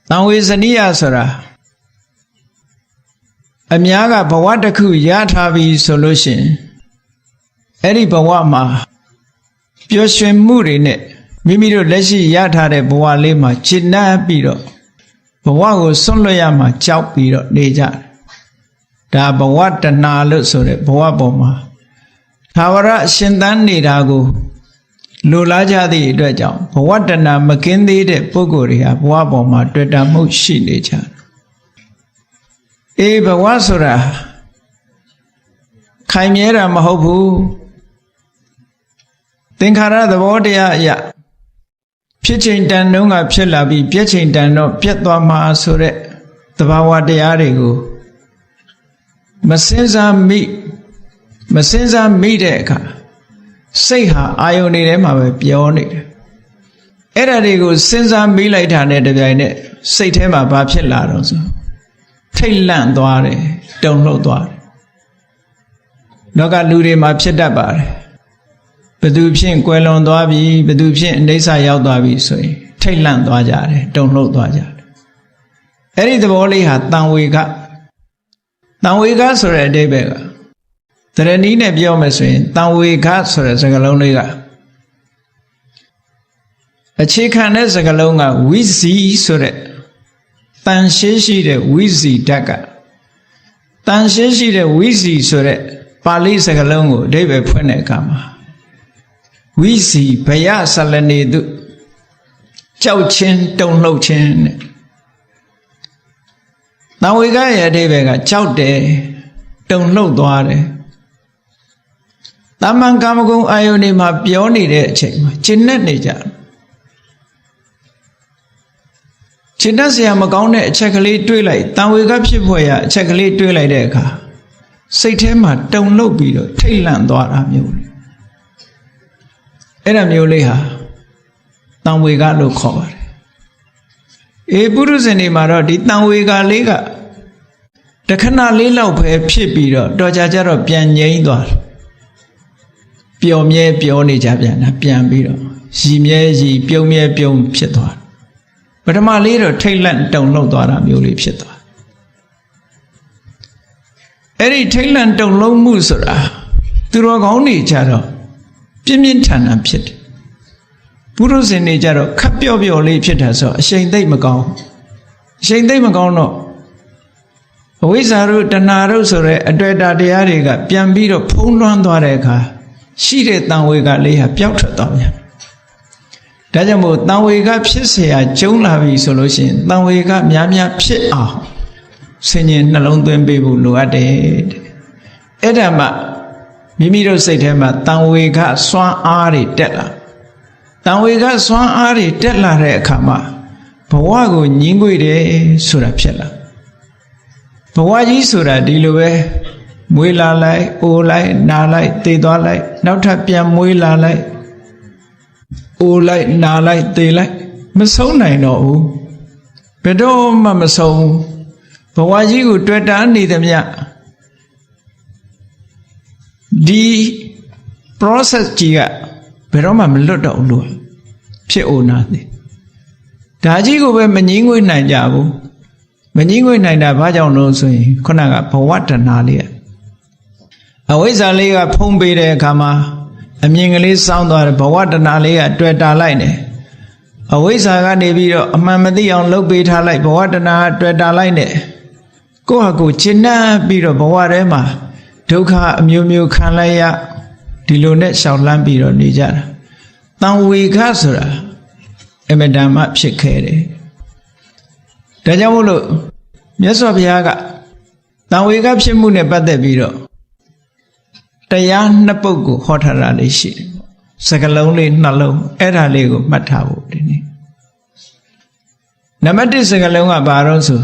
တံဝေဇနိယဆိုတာအများကဘဝတစ်ခုရထားပြီဆိုလို့ရှိရင်အဲ့ဒီဘဝမှာပျော်ရွှင်မှုတွေနဲ့မိမိတို့လက်ရှိရထားတဲ့ဘဝလေးမှာရှင်းနှံ့ပြီးတော့ဘဝကိုဆွန့်လွတ်ရမှာကြောက်ပြီးတော့နေကြတယ်ဒါဘဝတဏှာလို့ဆိုတဲ့ဘဝပေါ်မှာသာဝရရှင်သန်နေတာကိုလိုလားကြသည့်အတွက်ကြောင့်ဘဝတဏှာမကင်းသေးတဲ့ပုဂ္ဂိုလ်တွေဟာဘဝပေါ်မှာတွေ့တာမှုရှိနေကြတယ်ဘဝဆိုတာခိုင်မြဲတာမဟုတ်ဘူးသင်္ခါရသဘောတရားအရာဖြစ်ချိန်တန်တုန်းကဖြစ်လာပြီးပြည့်ချိန်တန်တော့ပြတ်သွားမှာဆိုတဲ့သဘာဝတရားတွေကိုမစင်စားမိတဲ့အခါစိတ်ဟာအာယုန်တွေထဲမှာပဲပြောနေတယ်အဲ့ဒါတွေကိုစဉ်းစားမိလိုက်တာနဲ့တပြိုင်နက်စိတ်ထဲမှာဘာဖြစ်လာတော့ဆိုထိတ်လန့်သွားတယ်တုန်လှုပ်သွားတယ်လောကလူတွေမှာဖြစ်တတ်ပါတယ်ဘသူဖြင့်ကွယ်လွန်သွားပြီဘသူဖြင့်အိဋ္ဌာရောက်သွားပြီဆိုရင်ထိတ်လန့်သွားကြတယ်တုန်လှုပ်သွားကြတယ်အဲ့ဒီသဘောလေးဟာတံဝေကဆိုတဲ့အဓိပ္ပာယ်ကတရဏီနဲ့ပြောမယ်ဆိုရင်တံဝေကဆိုတဲ့စကားလုံးလေးကအခြေခံတဲ့စကားလုံးကဝိဇီဆိုတဲ့တန်ရှင်းရှိတဲ့ဝိဇီဓာတ်ကတန်ရှင်းရှိတဲ့ဝိဇီဆိုတဲ့ပါဠိစကားလုံးကိုအဓိပ္ပာယ်ဖွင့်တဲ့အခါမှာဝိဇီဘယဆလနေတုကြောက်ခြင်းတုန်လှုပ်ခြင်းနဲ့တံဝေကရဲ့အဓိပ္ပာယ်ကကြောက်တယ်တုန်လှုပ်သွားတယ်တမန်ကာမဂုဏ်အာယုန်တွေမှာပြောနေတဲ့အချိန်မှာရှင်းနေကြရှင်းစရာမကောင်းတဲ့အချက်ကလေးတွေးလိုက်တံဝေကဖြစ်ဖွယ်ရအချက်ကလေးတွေးလိုက်တဲ့အခါစိတ်ထဲမှာတုန်လှုပ်ပြီးတော့ထိတ်လန့်သွားတာမျိုးလေအဲ့ဒါမျိုးလေးဟာတံဝေကလို့ခေါ်ပါတယ်ပုရုဇဉ်တွေမှာတော့ဒီတံဝေကလေးကတခဏလေးလောက်ပဲဖြစ်ပြီးတော့တော်ကြတော့ပြန်ငြိမ်းသွားတယ်ပျော်မြဲပြောနေကြပြန်တာပြန်ပြီးတော့ရည်မြဲရည်ပြုံးမြဲပြုံးဖြစ်သွားတယ်ပထမလေးတော့ထိတ်လန့်တုန်လှုပ်သွားတာမျိုးလေးဖြစ်သွားအဲ့ဒီထိတ်လန့်တုန်လှုပ်မှုဆိုတာသူတော်ကောင်းတွေကြတော့ပြင်းပြင်းထန်ထန်ဖြစ်တယ်ပုရုဇဉ်တွေကြတော့ခပ်ပျော့ပျော့လေးဖြစ်တာဆိုအရှိန်သိမ့်မကောင်းတော့အဝိဇ္ဇာတို့တဏှာတို့ဆိုတဲ့အတွေ့အတာတရားတွေကပြန်ပြီးတော့ဖုံးလွှမ်းသွားတဲ့အခါရှိတဲ့တံဝေကလေးဟာပျောက်ထွက်သွားပြန်ဒါကြောင့်မို့တံဝေကဖြစ်เสียကျုံလာပြီဆိုလို့ရှိရင်တံဝေကများများဖြစ်အောင်ဆင်ញင်နှလုံးသွင်းပေးဖို့လိုအပ်တယ်အဲ့ဒါမှမိမိတို့စိတ်ထဲမှာတံဝေကစွမ်းအားတွေတက်လာတံဝေကစွမ်းအားတွေတက်လာတဲ့အခါမှာဘဝကိုညှင်းငွေတယ်ဆိုတာဖြစ်လာဘဝကြီးဆိုတာဒီလိုပဲမွေးလာလိုက်အိုလိုက်နာလိုက်သေသွားလိုက်နောက်ထပ်ပြန်မွေးလာလိုက်အိုလိုက်နာလိုက်သေလိုက်မဆုံးနိုင်တော့ဘူးဘယ်တော့မှမဆုံးဘဝကြီးကိုတွေ့တာနေသမျှဒီ process ကြီးကဘယ်တော့မှမလွတ်တော့ဘူးလို့ဖြစ်အိုနာသည်ဒါကြီးကိုပဲမငြင်းငွေနိုင်ကြဘူးမငြင်းငွေနိုင်တာဘာကြောင့်လို့ဆိုရင်ခုနကဘဝတဏှာလေးအဝိဇ္ဇာလေးကဖုံးပေးတဲ့အခါမှာအမြင်ကလေးစောင်းသွားတယ်ဘဝတဏှာလေးကတွေ့တာလိုက်တယ်အဝိဇ္ဇာကနေပြီးတော့အမှန်မသိအောင်လှုပ်ပေးထားလိုက်ဘဝတဏှာတွေ့တာလိုက်တယ်ကိုယ့်ဟာကိုယ်ရှင်းနှံ့ပြီးတော့ဘဝထဲမှာဒုက္ခအမျိုးမျိုးခံလိုက်ရဒီလိုနဲ့ရှောင်လန်းပြီးတော့နေကြတာတံဝေကဆိုတာအမတန်မှဖြစ်ခဲ့တယ်ဒါကြောင့်မို့လို့မြတ်စွာဘုရားကတံဝေကဖြစ်မှုနဲ့ပတ်သက်ပြီးတော့တရားနှစ်ပုဒ်ကိုဟောထားတာလေးရှိတယ်စကားလုံးလေးနှလုံးအဲ့ဒါလေးကိုမှတ်ထားဖို့ဒီနေ့နံပါတ်1စကားလုံးကဘာတော့ဆို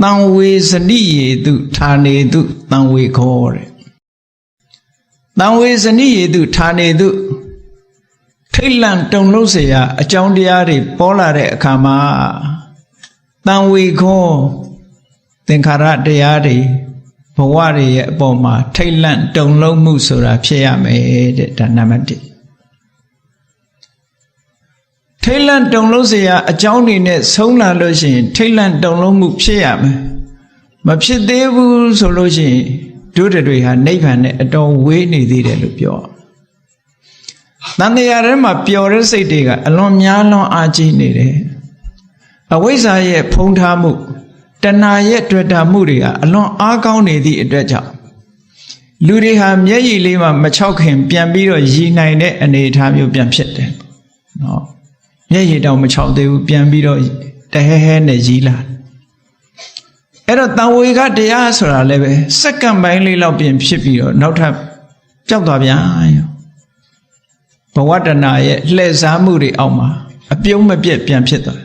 တံဝေစနိယေတုဌာနေတုတံဝေခောတဲ့တံဝေစနိယေတုဌာနေတုထိတ်လန့်တုန်လှုပ်เสียအကြောင်းတရားတွေပေါ်လာတဲ့အခါမှာတံဝေခောသင်္ခါရတရားတွေဘဝတွေရဲ့အပေါ်မှာထိတ်လန့်တုန်လှုပ်မှုဆိုတာဖြစ်ရမယ်တဲ့ဒါနံပါတ်1 ထိတ်လန့်တုန်လှုပ်เสียအကြောင်းတွေနဲ့ဆုံးလာလို့ရှိရင်ထိတ်လန့်တုန်လှုပ်မှုဖြစ်ရမယ်မဖြစ်သေးဘူးဆိုလို့ရှိရင်တို့တွေဟာနိဗ္ဗာန်နဲ့အတော်ဝေးနေသေးတယ်လို့ပြောတန်တရားထဲမှာပျော်တဲ့စိတ်တွေကအလွန်များလွန်အားကြီးနေတယ်အဝိဇ္ဇာရဲ့ဖုံးထားမှုတဏှာရဲ့တွေ့တာမှုတွေကအလွန်အားကောင်းနေသည့်အတွက်ကြောင့်လူတွေဟာမျက်ရည်လေးမှမချောက်ခင်ပြန်ပြီးတော့ရည်နိုင်တဲ့အနေအထားမျိုးပြန်ဖြစ်တယ်နော်မျက်ရည်တောင်မချောက်သေးဘူးပြန်ပြီးတော့တဟဲဟဲနဲ့ရည်လာအဲ့တော့တန်ဝေကတရားဆိုတာလည်းပဲစက္ကန့်ပိုင်းလေးလောက်ပြင်ဖြစ်ပြီးတော့နောက်ထပ်ပျောက်သွားပြန်ဘဝတဏရဲ့လှည့်စားမှုတွေအောက်မှာအပြုံးမပြတ်ပြန်ဖြစ်သွား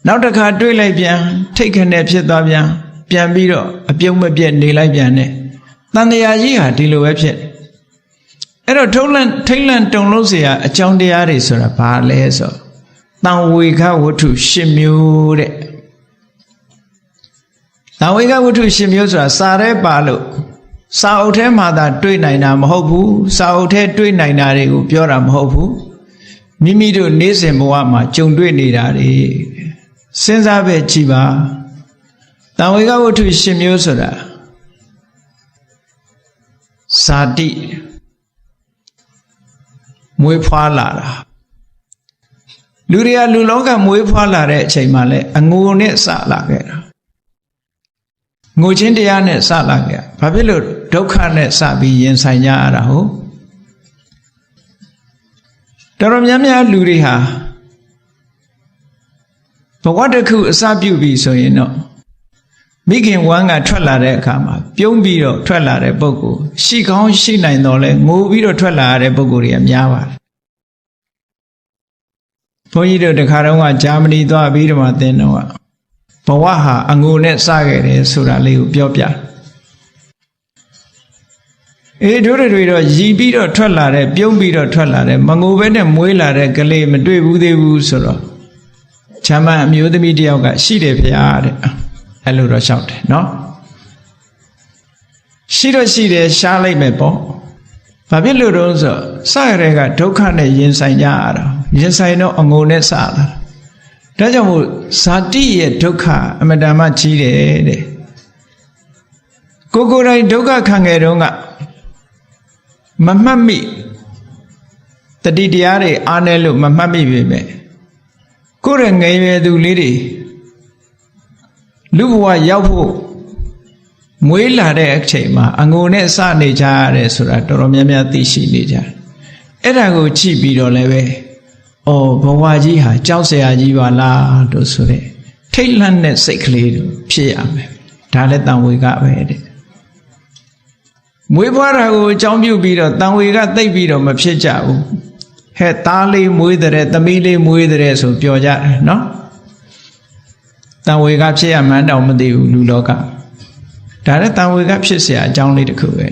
နောက်တစ်ခါတွေးလိုက်ပြန်ထိတ်ခနဲ့ဖြစ်သွားပြန်ပြီးတော့အပြုံးမပြတ်နေလိုက်ပြန်တယ်တန်တရားကြီးဟာဒီလိုပဲဖြစ်အဲ့တော့ထိတ်လန့်တုန်လှုပ်เสียအကြောင်းတရားတွေဆိုတာဘာလဲဆိုတန်ဝေကဝတ္ထု၈မျိုးတဲ့တန်ဝေကဝတ္ထု၈မျိုးဆိုတာစာထဲပါလို့စာအုပ်ထဲမှာသာတွေ့နိုင်တာမဟုတ်ဘူးစာအုပ်ထဲတွေ့နိုင်တာတွေကိုပြောတာမဟုတ်ဘူးမိမိတို့နေ့စဉ်ဘဝမှာကြုံတွေ့နေတာတွေစဉ်းစားပဲကြည့်ပါတန်ဝေကဝတ္ထု၈မျိုးဆိုတာဇာတိမွေးဖွားလာတာလူတွေကလူလောကမွေးဖွားလာတဲ့အချိန်မှာလဲအငိုနဲ့စလာခဲ့တာငိုခြင်းတရားနဲ့စလာခဲ့ဘာဖြစ်လို့ဒုက္ခနဲ့စပြီးရင်ဆိုင်ကြရတာဟုတ်တော်တော်များများလူတွေဟာဘဝတစ်ခုအစပြုပြီဆိုရင်တော့မိခင်ဝမ်းကထွက်လာတဲ့အခါမှာပြုံးပြီးတော့ထွက်လာတဲ့ပုဂ္ဂိုလ်ရှိကောင်းရှိနိုင်တော့လဲငိုပြီးတော့ထွက်လာရတဲ့ပုဂ္ဂိုလ်တွေကများပါတယ်ဘုန်းကြီးတို့တခါတုန်းကဂျာမနီသွားပြီးတော့မှသင်တော့ဘဝဟာအငိုနဲ့စခဲ့တယ်ဆိုတာလေးကိုပြောပြတို့တွေတော့ရည်ပြီးတော့ထွက်လာတဲ့ပြုံးပြီးတော့ထွက်လာတဲ့မငိုဘဲနဲ့မွေးလာတဲ့ကလေးမတွေ့ဘူးသေးဘူးဆိုတော့ဂျာမန်အမျိုးသမီးတယောက်ကရှိတယ်ဖေဟာတဲ့အဲ့လိုတော့ရှောက်တယ်နော်ရှိတော့ရှိတယ်ရှားလိုက်မယ်ပေါ့ဘာဖြစ်လို့တော့ဆိုစရတဲ့ကဒုက္ခနဲ့ရင်ဆိုင်ကြရတာရင်ဆိုင်တော့အငိုနဲ့စလာဒါကြောင့်မို့ဇာတိရဲ့ဒုက္ခအမတန်မှကြီးတယ်တဲ့ကိုယ်တိုင်ဒုက္ခခံခဲ့တော့ကမမှတ်မိတတိတရားတွေအားနေလို့မမှတ်မိပြီပဲကိုယ်ရဲ့ငယ်ရွယ်သူလေးတွေလူဘဝရောက်ဖို့မွေးလာတဲ့အချိန်မှာအငိုနဲ့စနေကြရတယ်ဆိုတာတော်တော်များများသိရှိနေကြတယ်အဲ့ဒါကိုကြည့်ပြီးတော့လည်းပဲဘဝကြီးဟာကြောက်စရာကြီးပါလားတို့ဆိုတဲ့ထိတ်လန့်တဲ့စိတ်ကလေးတို့ဖြစ်ရမယ်ဒါလည်းတန်ဝေကပဲတဲ့မွေးဖွားတာကိုအကြောင်းပြုပြီးတော့တန်ဝေကသိပ်ပြီးတော့မဖြစ်ကြဘူးဟဲ့သားလေးမွေးတဲ့သမီးလေးမွေးတဲ့ဆိုပြောကြတယ်နော်တန်ဝေကဖြစ်ရမှန်းတော့မသိဘူးလူလောကဒါလည်းတန်ဝေကဖြစ်เสียအကြောင်းလေးတစ်ခုပဲ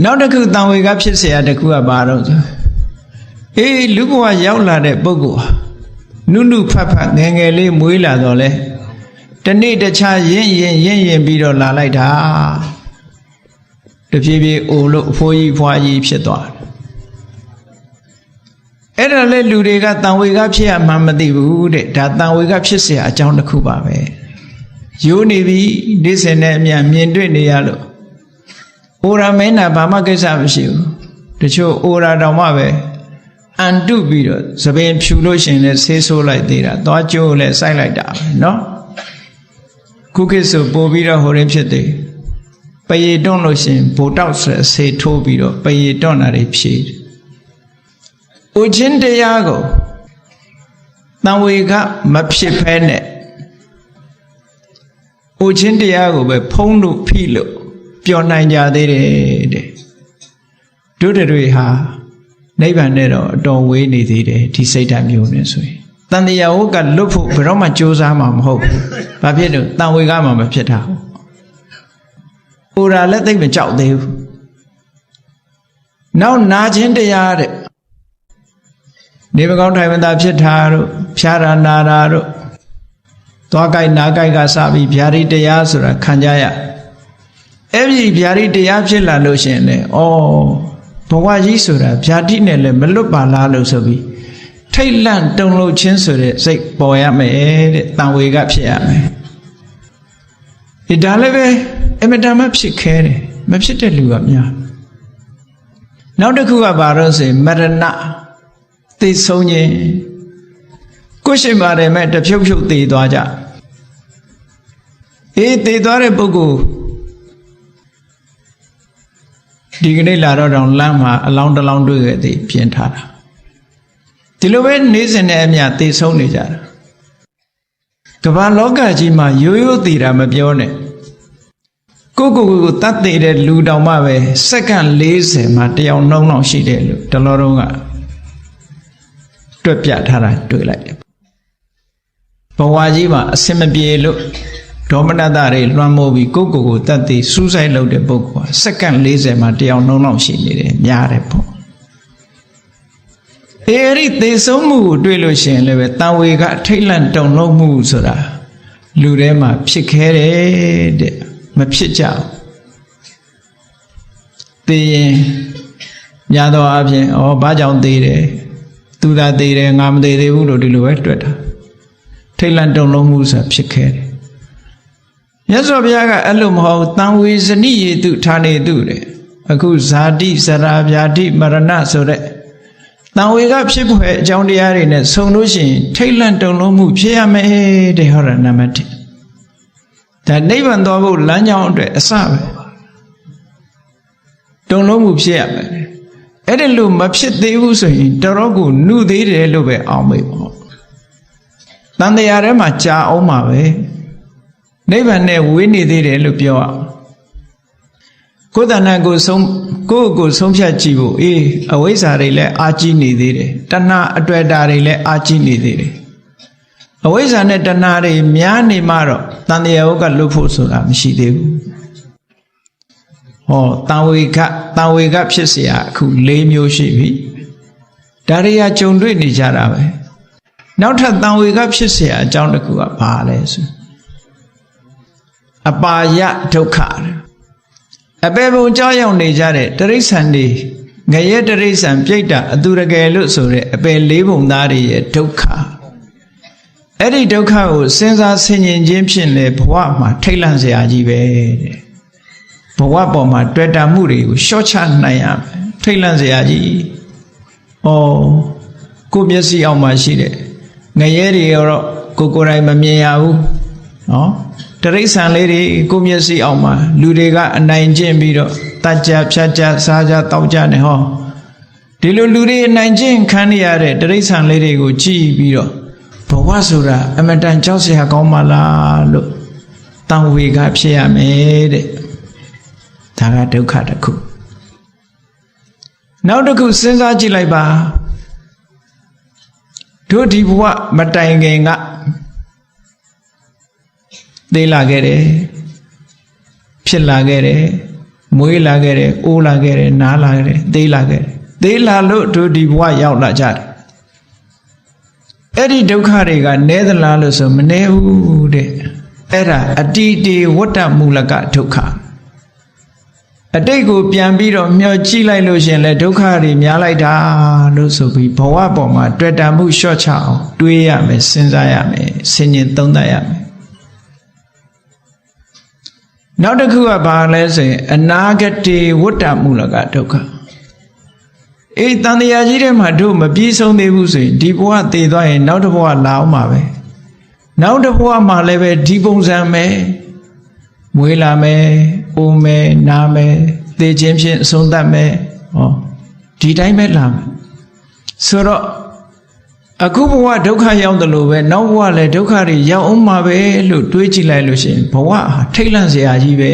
နောက်တစ်ခုတန်ဝေကဖြစ်เสียတစ်ခုကဘာတော့လူဘဝရောက်လာတဲ့ပုဂ္ဂိုလ်နုနုဖတ်ဖတ်ငယ်ငယ်လေးမွေးလာတော့လဲတနေ့တခြားရင့်ပြီးတော့လာလိုက်တာတဖြည်းဖြည်းအိုလို့အဖိုးကြီးဖွားကြီးဖြစ်သွားအဲ့ဒါလဲလူတွေကတန်ဝေကဖြစ်ရမှမသိဘူးတဲ့ဒါတန်ဝေကဖြစ်เสียအကြောင်းတစ်ခုပါပဲရိုးနေပြီနေ့စဉ်နဲ့အမြန်မြင်တွေ့နေရလို့အိုရာမင်းနာဘာမှကိစ္စမရှိဘူးတချို့အိုရာတောင်မှပဲအန်တုပြီးတော့သပင်ဖြူလို့ရှင်လဲဆေးဆိုးလိုက်သေးတာသွားကျိုးလဲစိုက်လိုက်တာပဲเนาะခုခေတ်ဆိုပို့ပြီးတော့ဟိုရင်းဖြစ်သေးပရေတွန့်လို့ရှင်ဘိုတောက်ဆိုဆေးထိုးပြီးတော့ပရေတွန့်တာတွေဖြည့်ဥချင်းတရားကိုတန်ဝေကမဖြစ်ဖဲနဲ့ဥချင်းတရားကိုပဲဖုံးလို့ဖိလို့ပျော်နိုင်ကြသေးတယ်တဲ့တို့တွေဟာနိဗ္ဗာန်နဲ့တော့အတော်ဝေးနေသေးတယ်ဒီစိတ်ဓာတ်မျိုးနဲ့ဆိုရင်တန်တရားဝကလွတ်ဖို့ဘယ်တော့မှကြိုးစားမှာမဟုတ်ဘူးဘာဖြစ်လို့တန်ဝေကမှမဖြစ်တာဟုတ်အိုရာလည်းသိမကြောက်သေးဘူးနောက်နာခြင်းတရားတဲ့နေမကောင်းထိုင်မသာဖြစ်တာတို့ဖြာရာနာရာတို့သွားကြိုက်နာကြိုက်ကစပြီးဗျာဒိတရားဆိုတာခံကြရအဲ့ဒီဗျာဒိတရားဖြစ်လာလို့ရှင်လေဘဝကြီးဆိုတာဗျာဒိနဲ့လည်းမလွတ်ပါလားလို့ဆိုပြီး ထိတ်လန့်တုန်လှုပ်ခြင်းဆိုတဲ့စိတ်ပေါ်ရမယ်တဲ့တန်ဝေကဖြစ်ရမယ်ဒီဒါလည်းပဲအမတန်မှဖြစ်ခဲတယ်မဖြစ်တဲ့လူကများနောက်တစ်ခုကဘာလို့ဆိုမရဏသိဆုံးခြင်းကိုရှိပါတယ်မဲ့တဖြုတ်ဖြုတ်တည်သွားကြအေးတည်သွားတဲ့ပုဂ္ဂိုလ်ဒီကနေ့လာတော့တောင်လမ်းမှာအလောင်းတစ်လောင်းတွေ့ခဲ့သည်ပြင်ထားတာဒီလိုပဲနေစဉ်နဲ့အမျှတည်ဆုံးနေကြတာကမ္ဘာလောကကြီးမှာရိုးရိုးတည်တာမပြောနဲ့ကိုတတ်သေးတဲ့လူတောင်မှပဲစက္ကန့်40မှာတယောက်နှုံးလောက်ရှိတယ်လို့တလောတုံးကတွက်ပြထားတာတွေ့လိုက်တယ်ဘဝကြီးမှာအစင်မပြေလို့ဒေါမနတတွေလွှမ်းမိုးပြီးကိုတတ်သေးစူးစိုက်လုပ်တဲ့ပုဂ္ဂိုလ်ကစက္ကန့်40မှာတယောက်နှုံးလောက်ရှိနေတယ်များတယ်ပေါ့အဲဒီသေဆုံးမှုကိုတွေ့လို့ရှိရင်လည်းပဲတန်ဝေကထိတ်လန့်တုန်လှုပ်မှုဆိုတာလူထဲမှာဖြစ်ခဲတယ်တဲ့မဖြစ်ကြဘူးသေရင်ညာတော့အပြင်ဘာကြောင့်သေတယ်သူသာသေတယ်ငါမသေသေးဘူးလို့ဒီလိုပဲတွေ့တာထိတ်လန့်တုန်လှုပ်မှုဆိုတာဖြစ်ခဲတယ်မြတ်စွာဘုရားကအဲ့လိုမဟုတ်တန်ဝေဇနိယေတုဌာနေတုတဲ့အခုဇာတိဇရာဗျာတိမရဏဆိုတဲ့တန်ဝေကဖြစ်ဖွယ်အကြောင်းတရားတွေနဲ့ဆုံလို့ရှိရင်ထိတ်လန့်တုန်လှုပ်မှုဖြစ်ရမယ်တဲ့ဟောတာနံပါတ်1ဒါနိဗ္ဗာန်သွားဖို့လမ်းကြောင်းအတွက်အစပဲတုန်လှုပ်မှုဖြစ်ရမယ်အဲ့ဒါလို့မဖြစ်သေးဘူးဆိုရင်တော်တော်ကိုနှုသေးတယ်လို့ပဲအောင်မေ့ပေါ့တန်တရားထဲမှာကြာအောင်ပါပဲနိဗ္ဗာန်နဲ့ဝေးနေသေးတယ်လို့ပြောအောင်ကိုယ်တဏ္ဍာကိုဆုံးဖြတ်ကြည့်ဖို့အဝိဇ္ဇာတွေလည်းအာကြီးနေသေးတယ်တဏှာအတွေ့အတာတွေလည်းအာကြီးနေသေးတယ်အဝိဇ္ဇာနဲ့တဏှာတွေများနေမှတော့တန်တရားဟုတ်ကလွတ်ဖို့ဆိုတာမရှိသေးဘူးတန်ဝေကဖြစ်เสียအခု4မျိုးရှိပြီဒါတွေကကြုံတွေ့နေကြတာပဲနောက်ထပ်တန်ဝေကဖြစ်เสียအကြောင်းတစ်ခုကဘာလဲဆိုအပါယဒုက္ခအပေပုံကြောက်ရောက်နေကြတဲ့တိရစ္ဆာန်တွေငရဲတိရစ္ဆာန်ပြိတ္တာအတူတကယ်လို့ဆိုတဲ့အပေ4ပုံသားတွေရဲ့ဒုက္ခအဲ့ဒီဒုက္ခကိုစဉ်းစားဆင်ခြင်ခြင်းဖြင့်လေဘဝမှာထိတ်လန့်စရာကြီးပဲတဲ့ဘဝပေါ်မှာတွေ့တာမှုတွေကိုရှော့ချနိုင်ရမယ်ထိတ်လန့်စရာကြီးကိုမျက်စိအောက်မှာရှိတဲ့ငရဲတွေတော့ကိုယ်တိုင်မမြင်ရဘူးတရိษံလေးတွေကိုမျက်စိအောက်မှာလူတွေကအနိုင်ကျင့်ပြီးတော့တတ်ကြဖြတ်ကြစားကြတောက်ကြနေဒီလိုလူတွေအနိုင်ကျင့်ခံရတဲ့တရိษံလေးတွေကိုကြည့်ပြီးတော့ဘဝဆိုတာအမတန်ကြောက်စရာကောင်းပါလားလို့တန်ဝေကဖြစ်ရမယ်တဲ့ဒါကဒုက္ခတစ်ခုနောက်တစ်ခုစဉ်းစားကြည့်လိုက်ပါတို့ဒီဘဝမတိုင်ခင်ကသေးလာခဲ့တယ်ဖြစ်လာခဲ့တယ်မွေးလာခဲ့တယ်အိုးလာခဲ့တယ်နားလာခဲ့တယ်သေးလာခဲ့တယ်သေးလာလို့တို့ဒီဘဝရောက်လာကြတယ်အဲ့ဒီဒုက္ခတွေကနည်းသလားလို့ဆိုမနည်းဘူးတဲ့အဲ့ဒါအတိတေဝတ္တမူလကဒုက္ခအတိတ်ကိုပြန်ပြီးတော့မျှော်ကြည့်လိုက်လို့ရှင်လဲဒုက္ခတွေများလိုက်တာလို့ဆိုပြီးဘဝပေါ်မှာတွေ့တာမှုလျှော့ချအောင်တွေးရမယ်စဉ်းစားရမယ်ဆင်ញင်သုံးသပ်ရမယ်နောက်တစ်ခုကဘာလဲဆိုရင်အနာဂတေဝတ္တမူလကဒုက္ခတန်တရားကြီးထဲမှာတို့မပြေဆုံးသေးဘူးဆိုရင်ဒီဘဝတည်သွားရင်နောက်တစ်ဘဝလာအောင်ပါပဲနောက်တစ်ဘဝမှာလည်းပဲဒီပုံစံပဲမွေးလာမယ်အိုးမယ်နားမယ်သေခြင်းဖြင့်အဆုံးသတ်မယ်ဒီတိုင်းပဲလာမယ်ဆိုတော့အခုဘဝဒုက္ခရောက်တယ်လို့ပဲနောက်ဘဝလည်းဒုက္ခတွေရောက်အောင်မှာပဲလို့တွေးကြည့်လိုက်လို့ရှိရင်ဘဝထိတ်လန့်စရာကြီးပဲ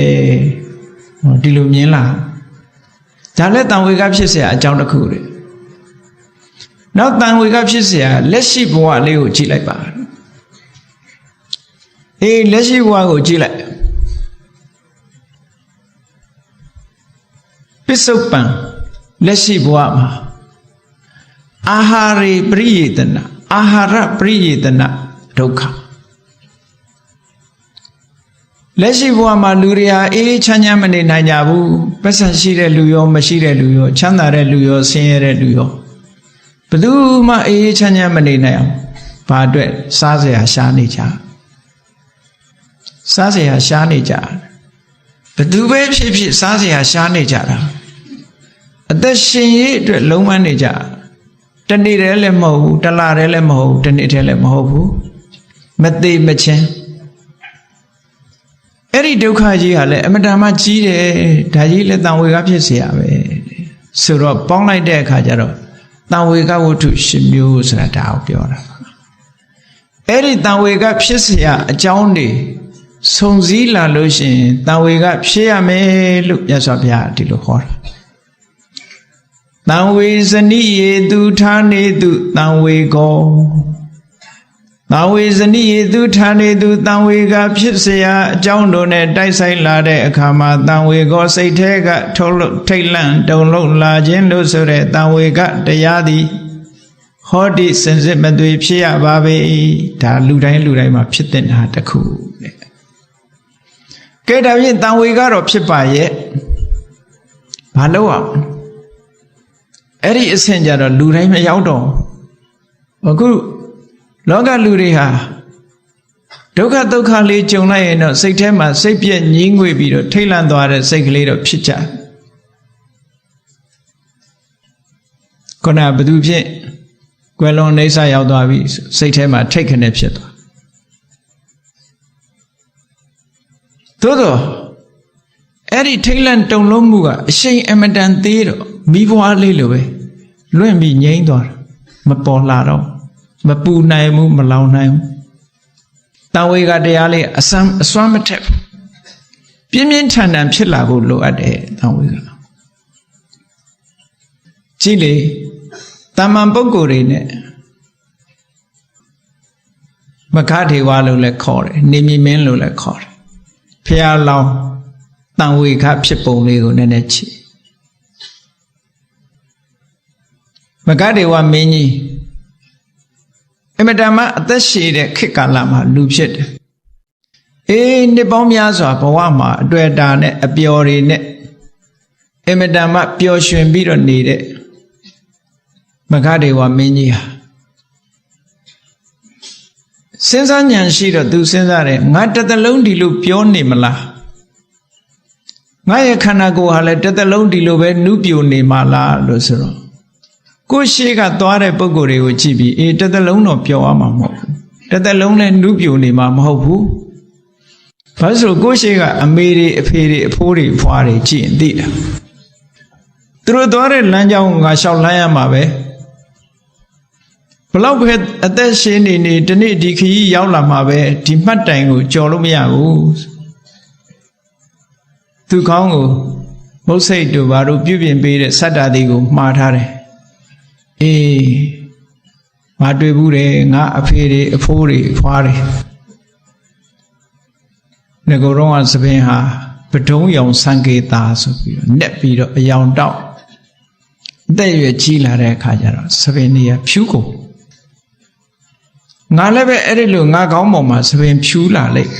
ဒီလိုမြင်လားဒါလည်းတန်ဝေကဖြစ်เสียအကြောင်းတစ်ခုလေနောက်တန်ဝေကဖြစ်เสียလက်ရှိဘဝလေးကိုကြည့်လိုက်ပါလက်ရှိဘဝကိုကြည့်လိုက်ပစ္စုပန်လက်ရှိဘဝမှာအာဟာရေပရိယေတနာအာဟာရပရိယေတနာဒုက္ခလက်ရှိဘဝမှာလူတွေဟာချမ်းချမ်းမနေနိုင်ကြဘူးပတ်စံရှိတဲ့လူရောမရှိတဲ့လူရောချမ်းသာတဲ့လူရောဆင်းရဲတဲ့လူရော ဘယ်သူမှအေးချမ်းချမ်းမနေနိုင်အောင်ဘာအတွက်စားเสียရှားနေကြစားเสียရှားနေကြဘယ်သူပဲဖြစ်ဖြစ်စားเสียရှားနေကြတာအသက်ရှင်ရေးအတွက်လုံးဝနေကြတနေ့တည်းလည်းမဟုတ်ဘူးတလတည်းလည်းမဟုတ်ဘူးတနေ့တည်းလည်းမဟုတ်ဘူးမသေးမချင်းအဲ့ဒီဒုက္ခကြီးကလည်းအမတန်မှကြီးတယ်ဒါကြီးလည်းတန်ဝေကဖြစ်เสียပဲဆိုတော့ပေါင်းလိုက်တဲ့အခါကျတော့တန်ဝေကဝတ္ထု10မျိုးဆိုတာဒါကိုပြောတာအဲ့ဒီတန်ဝေကဖြစ်เสียအကြောင်းတွေစုံစည်းလာလို့ရှိရင်တန်ဝေကဖြစ်ရမယ်လို့မြတ်စွာဘုရားဒီလိုဟောတာတံဝေဇနိယေတုဌာနေတုတံဝေကောတံဝေဇနိယေတုဌာနေတုတံဝေကဖြစ်เสียအကြောင်းတို့နဲ့တိုက်ဆိုင်လာတဲ့အခါမှာတံဝေကောစိတ်ထဲကထုတ်လို့ထိတ်လန့်တုန်လှုပ်လာခြင်းလို့ဆိုတဲ့တံဝေကတရားသည်ဟောတိစင်စစ်မသွေဖြစ်ရပါပေဒါလူတိုင်းမှာဖြစ်တဲ့ဟာတစ်ခုတဲ့ကဲဒါဖြင့်တံဝေကတော့ဖြစ်ပါရဲ့ဘာလို့อ่ะအဲ့ဒီအဆင့်ကြတော့လူတိုင်းမရောက်တော့အခုလောကလူတွေဟာဒုက္ခဒုက္ခလေးကြုံလိုက်ရင်တော့စိတ်ထဲမှာစိတ်ပြည့်ငြင်းငွေပြီးတော့ထိတ်လန့်သွားတဲ့စိတ်ကလေးတော့ဖြစ်ကြခုနဘသူဖြစ်ကွယ်လွန်နေဆရောက်သွားပြီစိတ်ထဲမှာထိတ်ခနဲ့ဖြစ်သွားသို့တော့အဲ့ဒီထိတ်လန့်တုန်လှုပ်မှုကအရှိန်အမတန်သေးတော့မိဘွားလေးလိုပဲလွင့်ပြီးငြိမ်းသွားတာမပေါ်လာတော့မပူနိုင်ဘူးမလောင်နိုင်ဘူးတန်ဝေကတရားလေးအစွမ်းမထက်ပြင်းပြင်းထန်ထန်ဖြစ်လာဖို့လိုအပ်တယ်တန်ဝေကကြည့်လေတာမန်ပုဂ္ဂိုလ်တွေနဲ့မခထေဝါလို့လည်းခေါ်တယ်နေမီမင်းလို့လည်းခေါ်တယ်ဖះလောင်းတန်ဝေကဖြစ်ပုံလေးကိုနည်းနည်းကြည့်မဂဒေဝမင်းကြီးအမတန်မှအသက်ရှည်တဲ့ခေတ်ကာလမှာလူဖြစ်တယ်အေးနှစ်ပေါင်းများစွာဘဝမှာအတွေ့အတာနဲ့အပျော်တွေနဲ့အမတန်မှပျော်ရွှင်ပြီးတော့နေတဲ့မဂဒေဝမင်းကြီးဟာစဉ်းစားဉာဏ်ရှိတော့သူစဉ်းစားတယ်ငါတစ်သက်လုံးဒီလိုပြောနေမလားငါရဲ့ခန္ဓာကိုယ်ဟာလည်းတစ်သက်လုံးဒီလိုပဲနုပြိုနေမှာလားလို့ဆိုတော့ကိုယ်ရှိကသွားတဲ့ပုံကိုယ်တွေကိုကြည့်ပြီးအေးတစ်သက်လုံးတော့ပျော်ရမှာမဟုတ်ဘူးတစ်သက်လုံးလည်းနုပြိုနေမှာမဟုတ်ဘူးဘာလို့ဆိုကိုယ်ရှိကအမေတွေအဖေတွေအဖိုးတွေဖွားတွေကြည့်ရင်သိတာသူတို့သွားတဲ့လမ်းကြောင်းငါလျှောက်လမ်းရမှာပဲဘလောက်ပဲအသက်ရှင်နေဒီနေ့ဒီခရီးရောက်လာမှာပဲဒီမှတ်တိုင်ကိုကြော်လို့မရဘူးသူကောင်းကိုမုတ်စိတ်တို့ဘာလို့ပြုပြင်ပေးတဲ့စတ္တာတိကိုမှားထားတယ်အေးငါတွေ့ဘူးတယ်ငါအဖေတွေအဖိုးတွေဖွားတွေငကိုယ်တော့ကသပင်ဟာပဒုံးရောင်စံကေတာဆိုပြီးတော့နှက်ပြီးတော့အယောင်တောက်အသက်ရွယ်ကြီးလာတဲ့အခါကျတော့သပင်တွေကဖြူကုန်ငါလည်းပဲအဲ့ဒီလိုငါကောင်းပေါ်မှာသပင်ဖြူလာလိုက်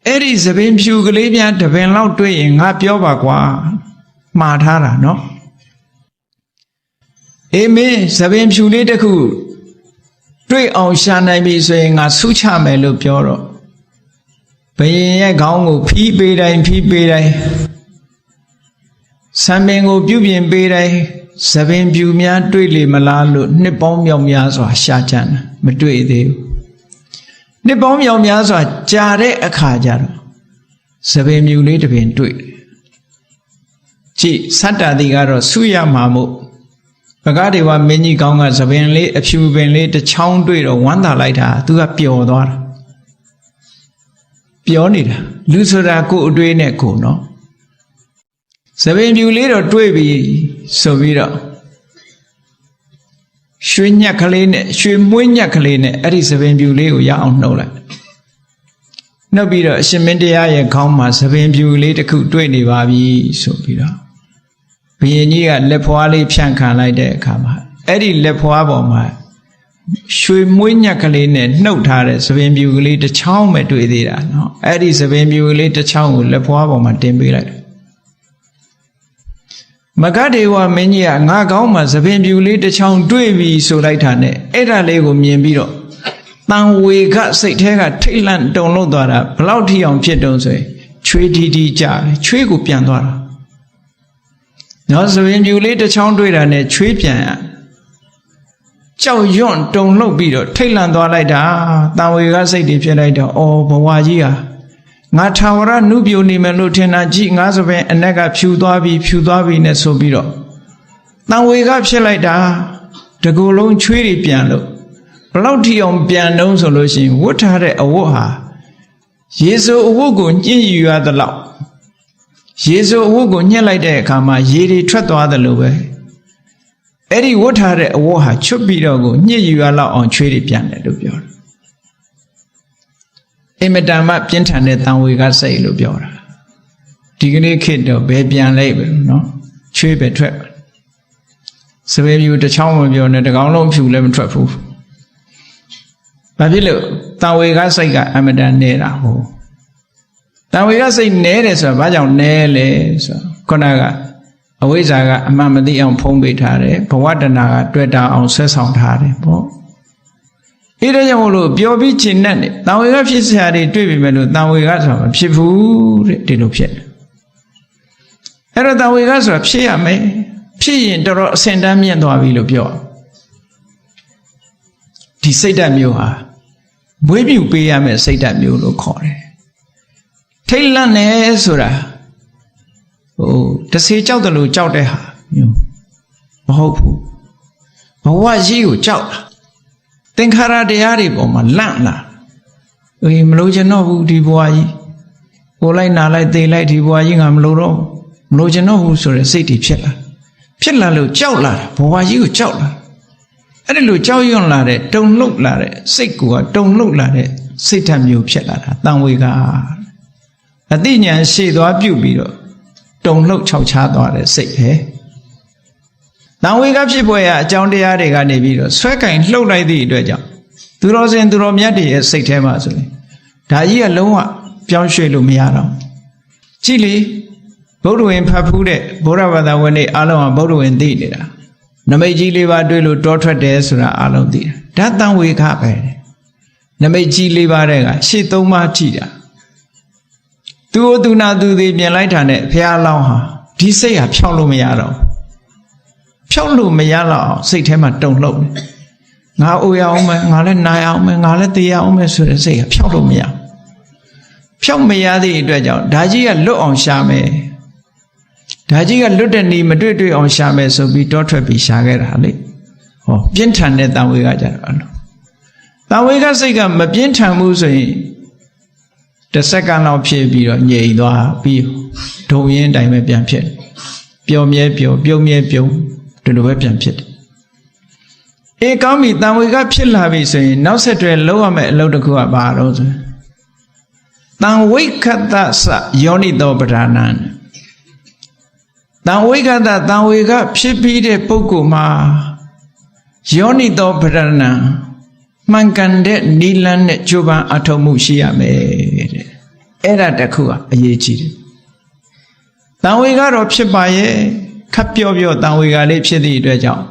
အဲ့ဒီသပင်ဖြူကလေးများတပင်လောက်တွေ့ရင်ငါပြောပါကွာမှားထားတာနော်အေးမင်းသပင်ဖြူလေးတစ်ခုတွေ့အောင်ရှာနိုင်ပြီဆိုရင်ငါဆုချမယ်လို့ပြောတော့ဘယင်ရဲ့ခေါင်းကိုဖီးပေးတိုင်းဆံပင်ကိုပြုပြင်ပေးတိုင်းသပင်ဖြူများတွေ့လေမလားလို့နှစ်ပေါင်းမြောက်များစွာရှာကြတယ်မတွေ့သေးဘူးနှစ်ပေါင်းမြောက်များစွာကြာတဲ့အခါကျတော့သပင်ဖြူလေးတစ်ပင်တွေ့ကြည့်စတ္တတိကတော့ဆုရမှာမို့ဘဂဒေဝမင်းကြီးကောင်းကသပင်လေးအဖြူပင်လေးတစ်ချောင်းတွေ့တော့ဝမ်းသာလိုက်တာသူကပျော်သွားတာပြောနေတာလူဆိုတာကိုယ်အတွေ့နဲ့ကိုယ်နော်သပင်ဖြူလေးတော့တွေ့ပြီဆိုပြီးတော့ရွှေညက်ကလေးနဲ့ရွှေမွှေးညက်ကလေးနဲ့အဲ့ဒီသပင်ဖြူလေးကိုရအောင်နှုတ်လိုက်နှုတ်ပြီးတော့အရှင်မင်းတရားရဲ့ခေါင်းမှာသပင်ဖြူလေးတစ်ခုတွေ့နေပါပြီဆိုပြီးတော့ဘုရင်ကြီးကလက်ဖွားလေးဖြန့်ခံလိုက်တဲ့အခါမှာအဲ့ဒီလက်ဖွားပေါ်မှာရွှေမွှေးညက်ကလေးနဲ့နှုတ်ထားတဲ့သပင်ဖြူကလေးတစ်ချောင်းပဲတွေ့သေးတာနော်အဲ့ဒီသပင်ဖြူကလေးတစ်ချောင်းကိုလက်ဖွားပေါ်မှာတင်ပေးလိုက် Magadewa Menia, Nagama, Zavenbu later chown Dwevi, so like Tane, Eda Lego Miembiro. Now we got Satega, Thailand, don't know that, Plauti on Piedonse, Treaty di Jar, Trigu Piandora. Now Zavenbu later chown Dweda, Tripian. Chow Yon, don't know Bido, Thailand, like that, now we got Sati Piedida, or Bawajia. Natawara Nubio Nimen Lieutenant G. Nazavan and Naga Pudavi Nesobiro. Now we got Shelida, the Golon Treaty Piano. Plauti on piano solution, what had a woha? Yeso Wogun, you are the law. Yeso Wogun, Yelide Kama, Yedi Trato the Lube. Eddie, what had a woha? Chubidogo, near you are law on Treaty Piano. Imedama Pientane than we got say Lubiora. Dignity kid of baby and labor, no? Cheap a trap. So if you the charm of your net, the Gallon few lemon trap proof. Babilo, than we got say got Amadan Nera ho. Than we got say Nere, so Bajan Nele, so Konaga. Away Zaga, Mamadi on Pombe Tare, Pawadanaga, Dreda on Sesson Tare. Ida Yamolo, Biobi Chinani, now we have his had a tribute menu, now we got some Shifu, Dilupia. Era that we got some Shia me, Shi in the Sendamian to Avilupio. The Satan Muha. When you pay a me, Satan Mulo Core. Tailor Nesura. Oh, the Sage out the Lu Chowdeha, you. Hope. But was you, Chow? Think Hara de Aribo, Malana. We Mlojano Dibuai. Olai Nala de Light Dibuaying am Loro. Mlojano, so a city chilla. Chilla Lu Chowla, why you Chowla? And Lu Chow Yon Lade, don't look Lade, Sikua, don't look Lade, Sitam you chilla, then we got. A dinner and say the abubido. Don't look Chow Chad, say, eh? Now we got Shibuya, John de Ariga Nevido, Swaka, low like the Dredger. Duros and Duromiati, as say Temasoli. Daia Loa, John Shelumiano. Chile, Bodo in Papude, Boravada when they allow Bodo and did. Nameji Liva Dulu, daughter Desra Allo did. That down we got it. Nameji Liva Rega, she told Martida. Do not do the Mialaitane, Pia Laha. This say a Cholumiano. Cholu Mayala, say Tema don't load. Now we are Nale Nayam, Nale the Yaume, so they say, Psalomia. Psalmia the Dredger, Dajia look on Shame. Dajia looked at the Madrid on Shame, so be daughter be Shagar Hali. Oh, Pientan than we got that. Now we got Sega, Mapientan Musi. The second of Pia, yea, be Toyin Dime Pian. Pio me pio. To the weapon pit. A commie, then we got Pilavi saying, now set a lower met Lodakua barrows. Then we cut that Yoni Dobranan. Then we got that, then we got Pipi de Pokuma Yoni Dobrana Mankande Nilan Juba Atomushia made. Era Dakua, a yechi. Then we got up Shibaye. Capio, then we got Lipsidi Dredger.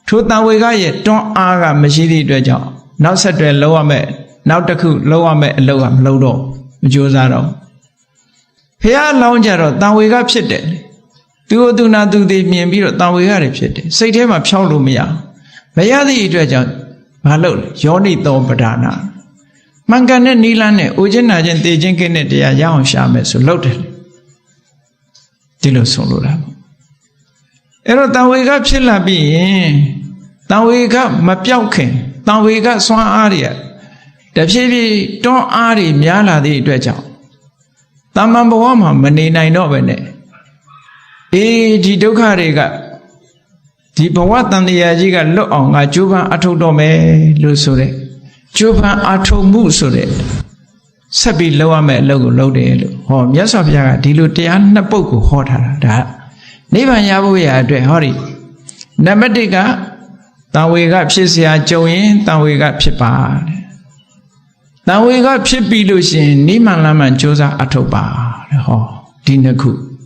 Truth now we got it, don't aga Machidi Dredger. Now set a lower met, now the cool, lower met, lower, lodo, Josaro. Here lounger, then we got pitted. Do not do the me and beer, then we got it pitted. Say him up Chalumia. Mayadi Dredger, Malo, Johnny Dobadana. Mangane Nilane, Ujana, and the Jenkin at the Yaon Shames, loaded. Dilo Solura. Ero then we got Chilabi, then we got Mapiaukin, then we got Swan Aria. The baby don't Ari Miala the Dredger. Tamamba Wama, Manina Novene. Jidokariga. Dipawatan the Yajiga look on a Juba Atodome, Lusure. Juba Atomusure. Sabi lower me logo loaded. Oh, yes of Yaga, Dilutian Napoku hotter. Never Yabuya de Hori. Namadiga, then we got Chisia Join, then we got Pipa. Then we got Pipi Lucian, Niman Laman Josa Atoba, oh, Dinaku.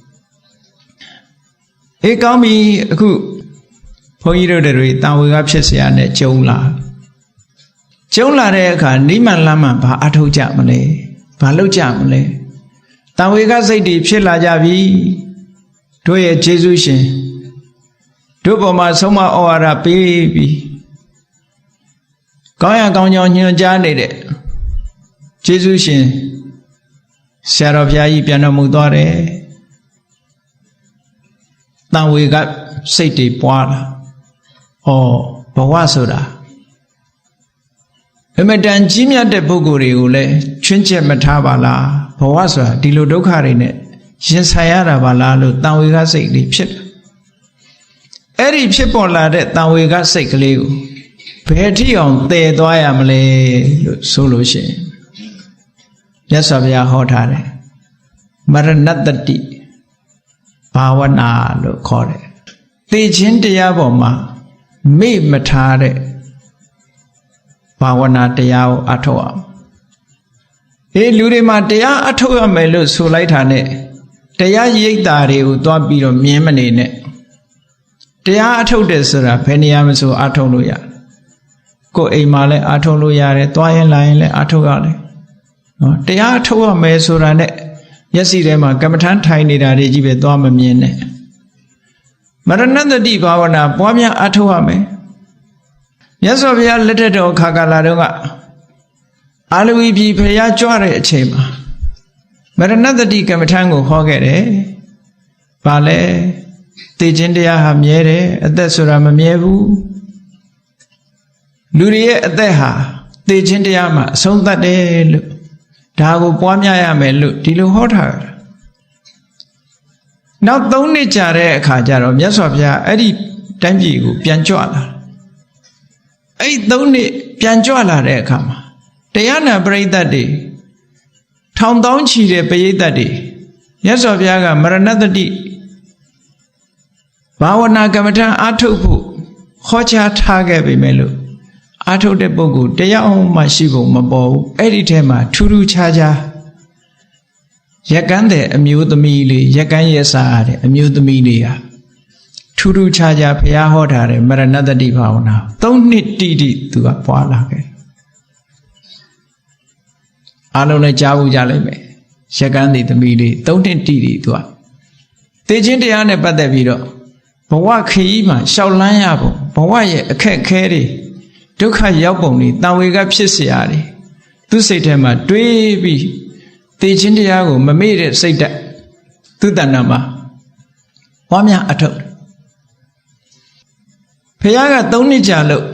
ကောင်းပြီအခုဘုန်းကြီးတို့တွေတာဝေကဖြစ်เสียနဲ့ကျုံလာတဲ့အခါနိမန်လမ်းမှဘာအထောက်ကြမလဲဘာလုပ်ကြမလဲတာဝေကစိတ်တွေဖြစ်လာကြပြီတို့ရဲ့ယေရှုရှင်တို့ပေါ်မှာဆုံးမဩဝါဒပေးပြီးကောင်းရကောင်းကြောင်းညွှန်ကြားနေတဲ့ယေရှုရှင်ဆရာတော်ဘုရားကြီးပြန်တော်မူသွားတယ်တန်ဝေကစိတ်တွေပွားလာဘဝဆိုတာအမတန်ကြီးမြတ်တဲ့ပုဂ္ဂိုလ်တွေကိုလည်းချွင်းချက်မထားပါလားဘဝဆိုတာဒီလိုဒုက္ခတွေနဲ့ရင်ဆိုင်ရတာပါလားလို့တန်ဝေကစိတ်လေးဖြစ်အဲ့ဒီဖြစ်ပေါ်လာတဲ့တန်ဝေကစိတ်ကလေးကိုဘယ်ထိအောင်တည်သွားရမလဲလို့ဆိုလို့ရှိရင်မြတ်စွာဘုရားဟောထားတယ်မရဏတတိဘာဝနာလို့ခေါ်တယ်သိခြင်းတရားပေါ်မှာမေ့မထားတဲ့ဘာဝနာတရားကိုအထောက်အောင်လူတွေမှာတရားအထောက်ရမယ်လို့ဆိုလိုက်တာနဲ့တရားရိပ်တာတွေကိုသွားပြီးတော့မြင်မနေနဲ့တရားအထုတ်တယ်ဆိုတာဘယ်နေရာမှာဆိုအထုတ်လို့ရကိုယ်အိမ်မှာလည်းအထုတ်လို့ရတယ်သွားရင်လာရင်လည်းအထုတ်ရတယ်နော်တရားအထုတ်ရမယ်ဆိုတာနဲ့မျက်စိထဲမှာကမ္မထမ်းထိုင်နေတာတွေကြီးပဲသွားမမြင်နဲ့မရဏတတိဘာဝနာပွားများအထုတ်ရမယ်မြတ်စွာဘုရားလက်ထက်တော်ခါကာလတုန်းကအာလဝီပြည်ဖရာကြွတဲ့အချိန်မှာမရဏတတိကမ္မထမ်းကိုဟောခဲ့တယ်။ဘာလဲသိခြင်းတရားဟာမြဲတယ်အသက်ဆိုတာမမြဲဘူးလူတွေရဲ့အသက်ဟာသိခြင်းတရားမှာအဆုံးသတ်တယ်လို့ဒါကိုပွားများရမယ်လို့ဒီလိုဟောထားတာနောက်3နှစ်ကြာတဲ့အခါကျတော့မြတ်စွာဘုရားအဲ့ဒီတိုင်းပြည်ကိုပြန်ကြွလာအဲ့3နှစ်ပြန်ကြွလာတဲ့အခါမှာတရားနာပရိသတ်တွေထောင်တောင်းချီတဲ့ပရိသတ်တွေမြတ်စွာဘုရားကမရဏတတိဘာဝနာကမ္မထအာထုတ်ဖို့ဟောကြားထားခဲ့ပေမဲ့လို့အာထုတ်တဲ့ပုဂ္ဂိုလ်တရားအောင်မှရှိဖို့မပေါ်ဘူးအဲ့ဒီထဲမှာထူးထူးခြားခြားရက်ကန်းတဲ့အမျိုးသမီးလေးရက်ကန်းရစားတဲ့အမျိုးသမီးလေးဟာထူးထူးခြားခြားဘုရားဟောထားတဲ့မရဏတတိဘာဝနာ3နှစ်တိတိသူကပွားလာခဲ့အားလုံးလည်းကြားဖို့ကြလိမ့်မယ်ရက်ကန်းတဲ့သမီးလေး3နှစ်တိတိသူကသိခြင်းတရားနဲ့ပတ်သက်ပြီးတော့ဘဝခရီးမှာရှောက်လန်းရပုံဘဝရဲ့အခက်အခဲတွေဒုက္ခရောက်ပုံတွေတန်ဝေကဖြစ်เสียရတယ်သူစိတ်ထဲမှာတွေးပြီးသိခြင်းတရားကိုမမေ့တဲ့စိတ်ဓာတ်သူတဏ္ဍာမှာပွားများအထုတ်ဖခင်က3နှစ်ကြာလို့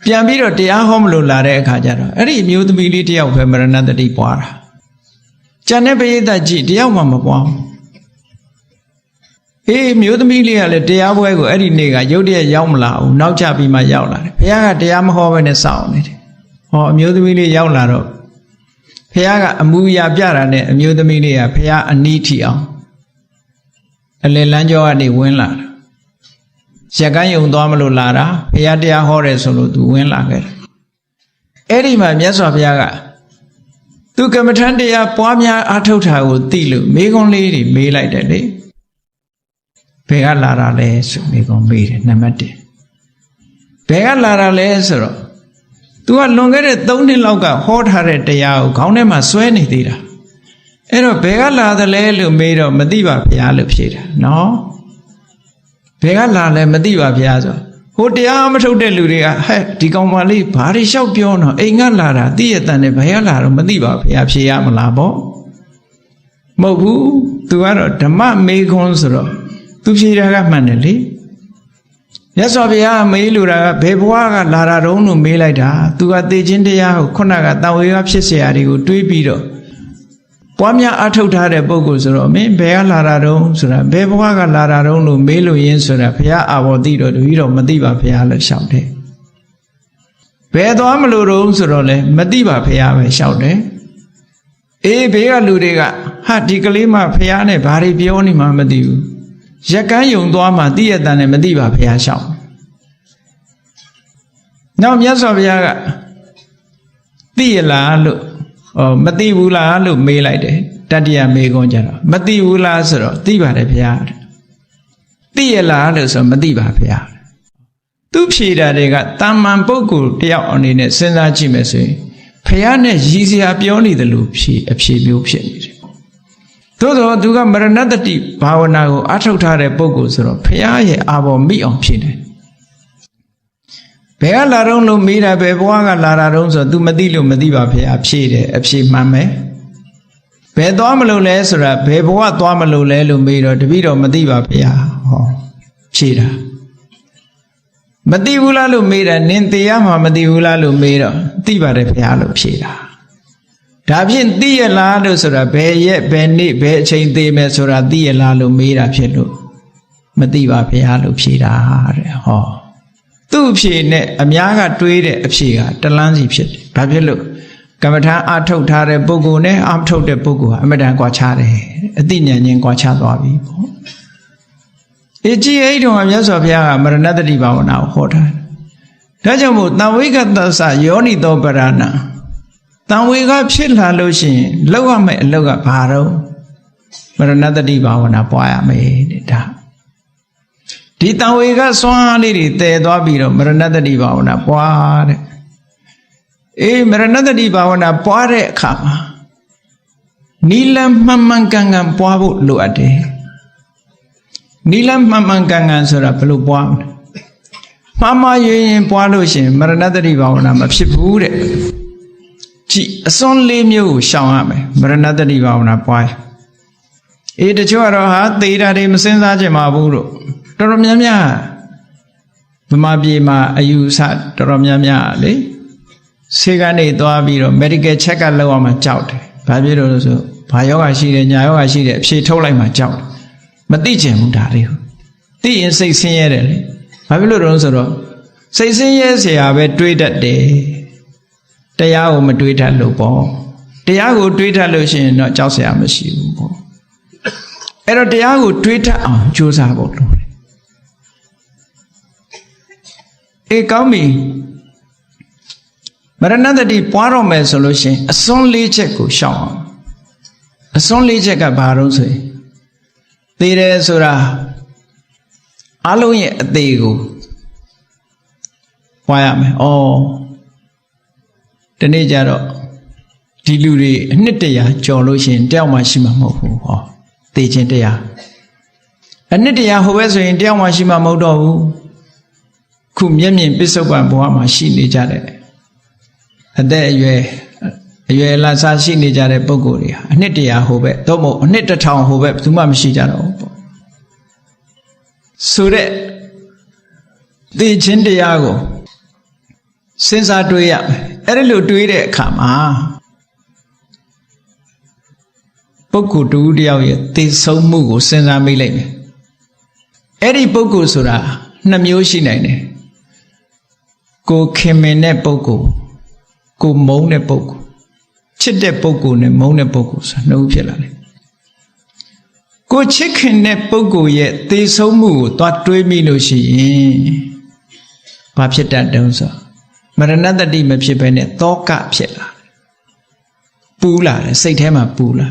ပြန်ပြီးတော့တရားဟောမလို့လာတဲ့အခါကျတော့အဲ့ဒီအမျိုးသမီးလေးတယောက်ပဲမရဏတတိပွားတာကျန်တဲ့ပရိသတ်ကြီးတယောက်မှမပွားဘူးမျိုးသမီးလေးကလည်းတရားပွဲကိုအဲ့ဒီနေ့ကရုတ်တရက်ရောက်မလာဘူးနောက်ကျပြီးမှရောက်လာတယ်ဘုရားကတရားမဟောဘဲနဲ့စောင့်နေတယ်ဟောအမျိုးသမီးလေးရောက်လာတော့ဘုရားကအမူအရာပြတာနဲ့အမျိုးသမီးလေးကဘုရားအနီးထီအောင်အလယ်လမ်းကျောကနေဝင်လာတာရက်ကန်းယုံသွားမလို့လာတာဘုရားတရားဟောတယ်ဆိုလို့သူဝင်လာခဲ့တယ်အဲ့ဒီမှာမြတ်စွာဘုရားကသူကမ္မထမ်းတရားပွားများအားထုတ်တာကိုသိလို့မေခွန်းလေးတွေမေးလိုက်တယ်လေဘယ်ကလာတာလဲဆိုမေခွန်းမေးတယ်နံပါတ်1ဘယ်ကလာတာလဲဆိုတော့ तू ကလွန်ခဲ့တဲ့3နှစ်လောက်ကဟောထားတဲ့တရားကိုခေါင်းထဲမှာဆွဲနေသေးတာအဲ့တော့ဘယ်ကလာသလဲလို့မေးတော့မသိပါဗျာလို့ဖြေတာနော်ဘယ်ကလာလဲမသိပါဗျာဆိုဟိုတရားမထုတ်တဲ့လူတွေကဟဲ့ဒီကောင်မလေးဘာတွေလျှောက်ပြောတော့အိမ်ကလာတာသိရတဲ့နဲ့ဘယ်ကလာတော့မသိပါဗျာဖြေရမလားပေါ့မဟုတ်ဘူး तू ကတော့ဓမ္မမေခွန်းဆိုတော့ तू ဖြေတာကမှန်တယ်လေမြတ်စွာဘုရားမေးလူတာကဘယ်ဘဝကလာတာတုံးလို့မေးလိုက်တာ तू ကသိခြင်းတရားကိုခုနကတန်ဝေကဖြစ်เสียတွေကိုတွေးပြီးတော့ပွားများအထုတ်ထားတဲ့ပုဂ္ဂိုလ်ဆိုတော့မင်းဘယ်ကလာတာတုံးဆိုတာဘယ်ဘဝကလာတာတုံးလို့မေးလို့ရင်းဆိုတာဘုရားအာဘော်သိတော့တပည့်တော်မသိပါဘုရားလို့ရှောက်တယ်ဘယ်သွားမလို့တုံးဆိုတော့လေမသိပါဘုရားပဲရှောက်တယ်အေးဘေးကလူတွေကဟာဒီကလေးမှဘုရားနဲ့ဘာတွေပြောနေမှမသိဘူးရက်ကန်းယုံသွားမှသိရတဲ့နဲ့မသိပါဘုရားရှောက်နောက်မြတ်စွာဘုရားကသိရလားလို့မသိဘူးလားလို့မေးလိုက်တယ် တတိယမေကွန်ကြတော့မသိဘူးလားဆိုတော့သိပါတယ်ဗျာသိရလားလို့ဆိုမသိပါဗျာသူဖြေတာတွေကတာမန်ပုဂ္ဂိုလ်တယောက်အနေနဲ့စဉ်းစားကြည့်မယ်ဆိုရင်ဖះနဲ့ရည်စရာပြောနေတယ်လို့ဖြေအဖြေမျိုးဖြစ်နေတယ်သို့သောသူကမရဏတတိဘာဝနာကိုအထောက်ထားတဲ့ပုဂ္ဂိုလ်ဆိုတော့ဖះရဲ့အာဘော်မိအောင်ဖြေတယ်ဘယ်ကလာတော့လို့မေးတာပဲဘဝကလာတာတော့ဆိုတော့ तू မသိလို့မသိပါဖះဖြေတယ်အဖြေမှန်မယ်ဘယ်သွားမလို့လဲဆိုတာဘယ်ဘဝသွားမလို့လဲလို့မေးတော့တပည့်တော်မသိပါဗျာဟောဖြေတာမသိဘူးလားလို့မေးတာနင်သိရမှာမသိဘူးလားလို့မေးတော့သိပါတယ်ဗျာလို့ဖြေတာဒါဖြင့်သိရလားလို့ဆိုတာဘယ်ရက်ဘယ်နေ့ဘယ်အချိန်သိမယ်ဆိုတာသိရလားလို့မေးတာဖြစ်လို့မသိပါဗျာလို့ဖြေတာတဲ့ဟောသူ့အဖြေနဲ့အများကတွေးတဲ့အဖြေကတလန်းစီဖြစ်တယ်ဘာဖြစ်လို့ကမ္မထာအထုတ်ထားတဲ့ပုဂ္ဂိုလ်နဲ့အမထုတ်တဲ့ပုဂ္ဂိုလ်ဟာအမတန်ကွာခြားတယ်အသိဉာဏ်ချင်းကွာခြားသွားပြီပေါ့အကြည့်အဲ့တုန်းကမြတ်စွာဘုရားကမရဏတတိဘာဝနာကိုဟောထားတယ်ဒါကြောင့်မို့တံဝိကတ္တသယောနိသောပရဏတံဝေကဖြစ်လာလို့ရှိရင်လောက်ရမယ့်အလောက်ကဘာတော့မရဏတတိဘာဝနာပွားရမယ်တဲ့ဒါဒီတံဝေကစွမ်းအားလေးတွေတည်သွားပြီးတော့မရဏတတိဘာဝနာပွားတဲ့မရဏတတိဘာဝနာပွားတဲ့အခါမှာနီလမှန်မှန်ကန်ကန်ပွားဖို့လိုအပ်တယ်နီလမှန်မှန်ကန်ကန်ဆိုတာဘယ်လိုပွားမလဲမှားမှားရင်ပွားလို့ရှိရင်မရဏတတိဘာဝနာမဖြစ်ဘူးတဲ့ကြည်အစွန်းလေးမျိုးကိုရှောင်ရမယ်မရဏတတိဘာဝနာပွားတချို့ကတော့ဟာသေတာတွေမစင်စားကြမှာဘူးလို့တော်တော်များများဗမာပြည်မှာအယူဆတော်တော်များများလေဆေးကနေသွားပြီးတော့ medical check up လုပ်အောင်မှကြောက်တယ်။ဘာဖြစ်လို့လဲဆိုဘာယောဂရှိတယ်ညာယောဂရှိတယ်အဖြေထုတ်လိုက်မှကြောက်တယ်။မသိချင်ဘူးဒါလေးကို။သိရင်စိတ်ဆင်းရဲတယ်လေ။ဘာဖြစ်လို့လဲဆိုတော့စိတ်ဆင်းရဲเสียပဲတွေးတတ်တယ်။တရားကိုမတွေးတတ်လို့ပေါ့။တရားကိုတွေးတတ်လို့ရှိရင်တော့ကြောက်เสียမရှိဘူးပေါ့။အဲ့တော့တရားကိုတွေးတတ်အောင်ကြိုးစားဖို့လိုတယ်။ကောင်းပြီ။မရဏတတိပွားတော့မယ်ဆိုလို့ရှိရင်အစွန်း၄ချက်ကိုရှောင်အောင်အစွန်း၄ချက်ကဘာလို့ဆိုရင်သေတယ်ဆိုတာအလုံးရဲ့အသေးကိုပွားရမယ်။ဒီနေ့ကျတော့ဒီလူတွေအနှစ်တရာကြော်လို့ရှိရင်တယောက်မှရှိမှာမဟုတ်ဘူး။သေခြင်းတရားအနှစ်တရာဟိုဘက်ဆိုရင်တယောက်မှရှိမှာမဟုတ်တော့ဘူး။ခုမျက်မြင်ပစ္စုပန်ဘဝမှာရှိနေကြတဲ့အသက်အရွယ်လာစားရှိနေကြတဲ့ပုဂ္ဂိုလ်တွေဟာအနှစ်တရာဟိုဘက်သို့မဟုတ်အနှစ်တစ်ထောင်ဟိုဘက်ဘယ်သူမှမရှိကြတော့ဘူးပေါ့ဆိုတဲ့သိချင်းတရားကိုစဉ်းစားတွေးရမယ်အဲ့ဒီလိုတွေးတဲ့အခါမှာပုဂ္ဂိုလ်တူတယောက်ရဲ့သိဆုံးမှုကိုစဉ်းစားမိလိုက်မယ်အဲ့ဒီပုဂ္ဂိုလ်ဆိုတာနှစ်မျိုးရှိနိုင်တယ်ကိုခင်မင်တဲ့ပုဂ္ဂိုလ်ကိုမုန်းတဲ့ပုဂ္ဂိုလ်ချစ်တဲ့ပုဂ္ဂိုလ်နဲ့မုန်းတဲ့ပုဂ္ဂိုလ်ဆိုတာနှစ်ခုဖြစ်လာတယ်ကိုချစ်ခင်တဲ့ပုဂ္ဂိုလ်ရဲ့သေဆုံးမှုကိုသွားတွေးမိလို့ရှိရင်ဘာဖြစ်တတ်တုံးဆိုမရဏတတိမဖြစ်ဘဲနဲ့တောကဖြစ်လာပူလာတယ်စိတ်ထဲမှာပူလာ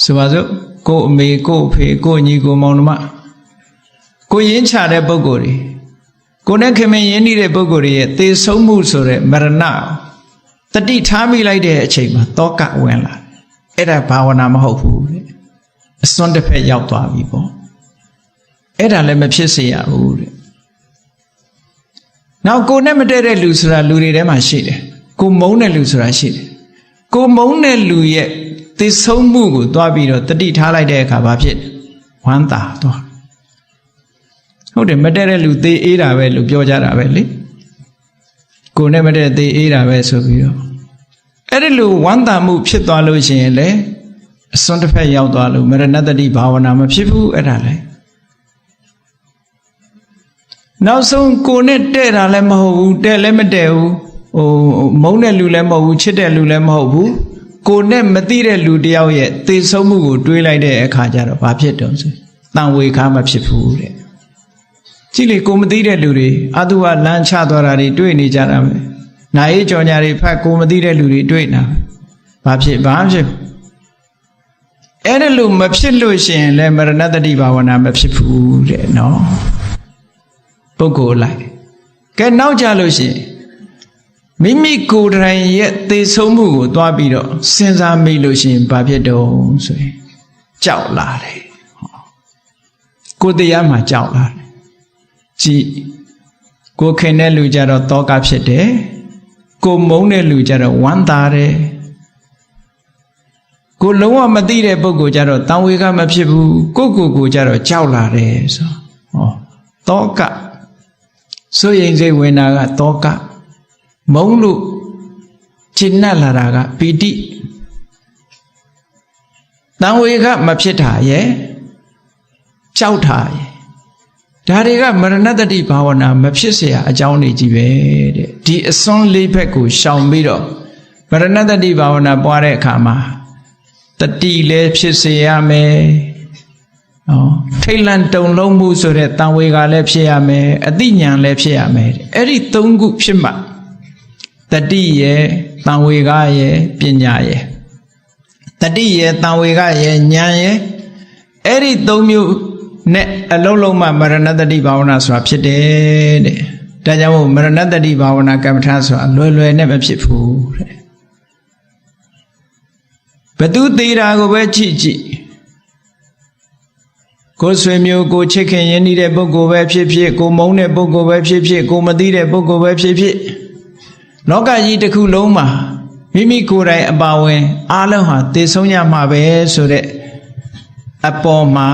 ဆိုပါစို့ကိုအမေကိုအဖေကိုညီကိုမောင်နှမကိုရင်းချတဲ့ပုဂ္ဂိုလ်တွေကိုနဲ့ခင်မင်ရင်းနှီးတဲ့ပုဂ္ဂိုလ်တွေရဲ့သေဆုံးမှုဆိုတဲ့မရဏတတိထားမိလိုက်တဲ့အချိန်မှာတောကဝင်လာအဲ့ဒါဘာဝနာမဟုတ်ဘူးတဲ့အစွန်းတစ်ဖက်ရောက်သွားပြီပေါ့အဲ့ဒါလည်းမဖြစ်စေရဘူးတဲ့နောက်ကိုနဲ့မတည့်တဲ့လူဆိုတာလူတွေထဲမှာရှိတယ်ကိုမုန်းတဲ့လူဆိုတာရှိတယ်ကိုမုန်းတဲ့လူရဲ့သေဆုံးမှုကိုသွားပြီးတော့တတိထားလိုက်တဲ့အခါဘာဖြစ်ဝမ်းသာသွားဟုတ်တယ်မတည့်တဲ့လူသေအေးတာပဲလို့ပြောကြတာပဲလေကိုနဲ့မတည့်သေအေးတာပဲဆိုပြီးတော့အဲ့ဒီလိုဝမ်းသာမှုဖြစ်သွားလို့ရှိရင်လေအစွန်းတစ်ဖက်ရောက်သွားလို့မရဏတတိဘာဝနာမဖြစ်ဘူးအဲ့ဒါလေနောက်ဆုံးကိုနဲ့တဲ့တာလည်းမဟုတ်ဘူးတဲ့လည်းမတဲ့ဘူးမုန်းတဲ့လူလည်းမဟုတ်ဘူးချစ်တဲ့လူလည်းမဟုတ်ဘူးကိုနဲ့မသိတဲ့လူတယောက်ရဲ့သေဆုံးမှုကိုတွေးလိုက်တဲ့အခါကျတော့ဘာဖြစ်တုံးဆိုတန်ဝေခါမဖြစ်ဘူးတဲ့ကြည့်လေကိုမသိတဲ့လူတွေအတုဝလမ်းချသွားတာတွေတွေ့နေကြတာပဲနာရေးကြော်ညာတွေဖတ်ကိုမသိတဲ့လူတွေတွေ့နေတာဘာဖြစ် အဲ့ဒါလို့မဖြစ်လို့ရှိရင်လည်းမရဏတတိဘာဝနာမဖြစ်ဘူးတဲ့နော်ပုဂ္ဂိုလ်လိုက်ကဲနောက်ကြလို့ရှိရင်မိမိကိုယ်တိုင်ရဲ့သေဆုံးမှုကိုတွားပြီးတော့စဉ်းစားမိလို့ရှိရင်ဘာဖြစ်တော့ဆိုရင်ကြောက်လာတယ်ကိုယ်တရားမှာကြောက်လာတယ်ကြည်ကိုခင်တဲ့လူကြတော့တောကဖြစ်တယ်ကိုမုန်းတဲ့လူကြတော့ဝမ်းသာတယ်ကိုလုံးဝမသိတဲ့ပုဂ္ဂိုလ်ကြတော့တန်ဝေကမဖြစ်ဘူးကိုကြတော့ကြောက်လာတယ်ဆိုဟောတောကစိုးရိမ်စိတ်ဝင်တာကတောကမုန်းလို့ကျဉ်တ်လာတာကပီတိတန်ဝေကမဖြစ်တာရဲ့ကြောက်တာရဲ့ဒါတွေကမရဏတတိဘာဝနာမဖြစ်เสียအကြောင်းတွေကြီးပဲတဲ့ဒီအစွန်းလေးဘက်ကိုရှောင်ပြီးတော့မရဏတတိဘာဝနာပွားတဲ့အခါမှာတတိလည်းဖြစ်စေရမယ်နော်ထိတ်လန့်တုန်လှုပ်မှုဆိုတဲ့တန်ဝေကလည်းဖြစ်ရမယ်အသိဉာဏ်လည်းဖြစ်ရမယ်အဲ့ဒီသုံးခုဖြစ်မှတတိရဲ့တန်ဝေကရဲ့ပညာရဲ့တတိရဲ့တန်ဝေကရဲ့ဉာဏ်ရဲ့အဲ့ဒီသုံးမျိုးနဲ့အလုံးလုံးမှမရဏတတိဘာဝနာဆိုတာဖြစ်တယ်တဲ့ဒါကြောင့်မို့မရဏတတိဘာဝနာကမ္မထာဆိုတာလွယ်နဲ့မဖြစ်ဘူးတဲ့ဘသူသေးတာကိုပဲကြည့်ကိုဆွေမျိုးကိုချစ်ခင်ရင်းနှီးတဲ့ပုဂ္ဂိုလ်ပဲဖြစ်ဖြစ်ကိုမုန်းတဲ့ပုဂ္ဂိုလ်ပဲဖြစ်ဖြစ်ကိုမသိတဲ့ပုဂ္ဂိုလ်ပဲဖြစ်ဖြစ်လောကကြီးတစ်ခုလုံးမှာမိမိကိုယ်တိုင်အပါဝင်အားလုံးဟာသိဆုံးရမှာပဲဆိုတဲ့အပေါ်မှာ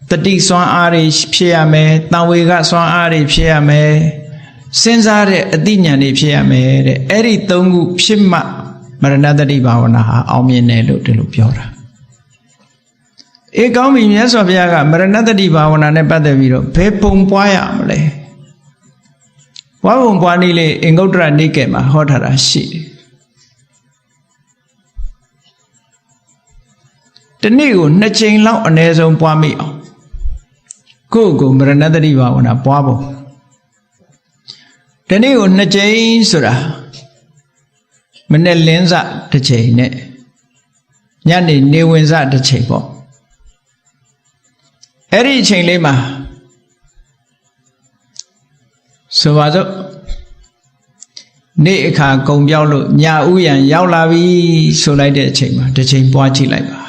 တတိစွမ်းအားတွေဖြစ်ရမယ်တန်ဝေကစွမ်းအားတွေဖြစ်ရမယ်စဉ်းစားတဲ့အသိဉာဏ်တွေဖြစ်ရမယ်တဲ့အဲ့ဒီသုံးခုဖြစ်မှမရဏတတိဘာဝနာဟာအောင်မြင်တယ်လို့ဒီလိုပြောတာအေးကောင်းပြီမြတ်စွာဘုရားကမရဏတတိဘာဝနာနဲ့ပတ်သက်ပြီးတော့ဘယ်ပုံပွားရမလဲဝါပုံပွားနည်းလေးအင်္ဂုတ္တရနိကေမှာဟောထားတာရှိတယ်တနေ့ကို2ကြိမ်လောက်အနည်းဆုံးပွားမိအောင်ကိုမရဏတတိဘာဝနာပွားဖို့တနေ့ကို2ကြိမ်ဆိုတာမနေ့လင်းစတစ်ချိန်နဲ့ညနေနေဝင်စတစ်ချိန်ပေါ့အဲ့ဒီအချိန်လေးမှာဆိုပါစို့နေ့အခါကုံပြောက်လို့ညဥ်ရံရောက်လာပြီဆိုလိုက်တဲ့အချိန်မှာတစ်ချိန်ပွားကြည့်လိုက်ပါ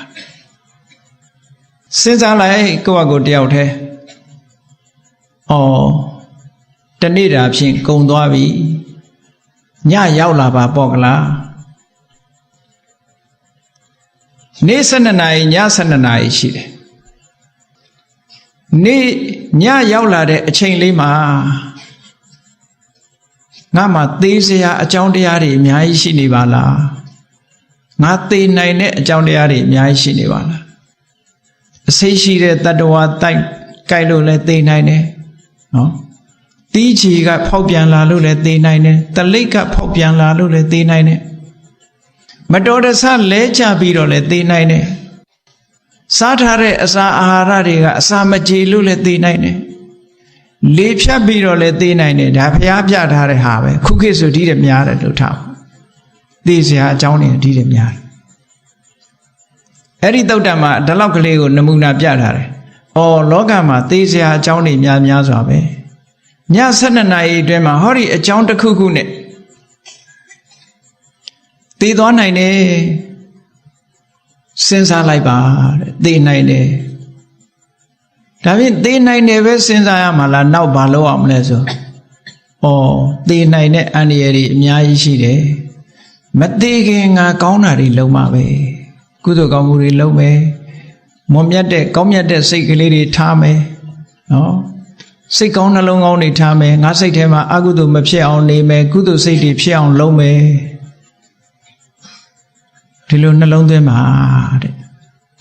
စဉ်းစားလိုက်ကိုယ့်အကိုတယောက်တည်းတနေ့တာဖြင့်ကုံသွားပြီညရောက်လာပါပေါ့ကလားနေ့12နာရီည12နာရီရှိတယ်နေ့ညရောက်လာတဲ့အချိန်လေးမှာငါမှသေစရာအကြောင်းတရားတွေအများကြီးရှိနေပါလားငါသေနိုင်တဲ့အကြောင်းတရားတွေအများကြီးရှိနေပါလားအစိတ်ရှိတဲ့တတ္တဝါတိုက်ကြိုက်လို့လည်းသေနိုင်တယ်နော်တီးချီကဖောက်ပြန်လာလို့လည်းသေနိုင်တယ်တလိပ်ကဖောက်ပြန်လာလို့လည်းသေနိုင်တယ်မတော်တဆလဲချပြီးတော့လည်းသေနိုင်တယ်စားထားတဲ့အစာအာဟာရတွေကအစာမကြေလို့လည်းသေနိုင်တယ်လေဖြတ်ပြီးတော့လည်းသေနိုင်တယ်ဒါဘုရားပြထားတဲ့ဟာပဲခုခေတ်ဆိုဒီတဲ့များတယ်လို့ထားသေစရာအကြောင်းတွေဒီတဲ့များတယ်အဲ့ဒီသုတ်တံမှာဒီလောက်ကလေးကိုနမူနာပြထားတယ်လောကမှာသေစရာအကြောင်းတွေများစွာပဲည12နာရီအတွင်းမှာဟောဒီအကြောင်းတစ်ခုခုနဲ့သေသွားနိုင်တယ်စဉ်းစားလိုက်ပါတဲ့သေနိုင်တယ်ဒါဖြင့်သေနိုင်တယ်ပဲစဉ်းစားရမှာလားနောက်ဘာလုပ်အောင်မလဲဆိုသေနိုင်တဲ့အန္တရာယ်တွေအများကြီးရှိတယ်မသေခင်ငါကောင်းတာတွေလုပ်မှာပဲကုသိုလ်ကောင်းမှုတွေလုပ်မယ်မွန်မြတ်တဲ့ကောင်းမြတ်တဲ့စိတ်ကလေးတွေထားမယ်နော်စိတ်ကောင်းနှလုံးကောင်းတွေထားမယ်ငါစိတ်ထဲမှာအကုသိုလ်မဖြစ်အောင်နေမယ်ကုသိုလ်စိတ်တွေဖြစ်အောင်လုပ်မယ်ဒီလိုနှလုံးသွင်းပါတဲ့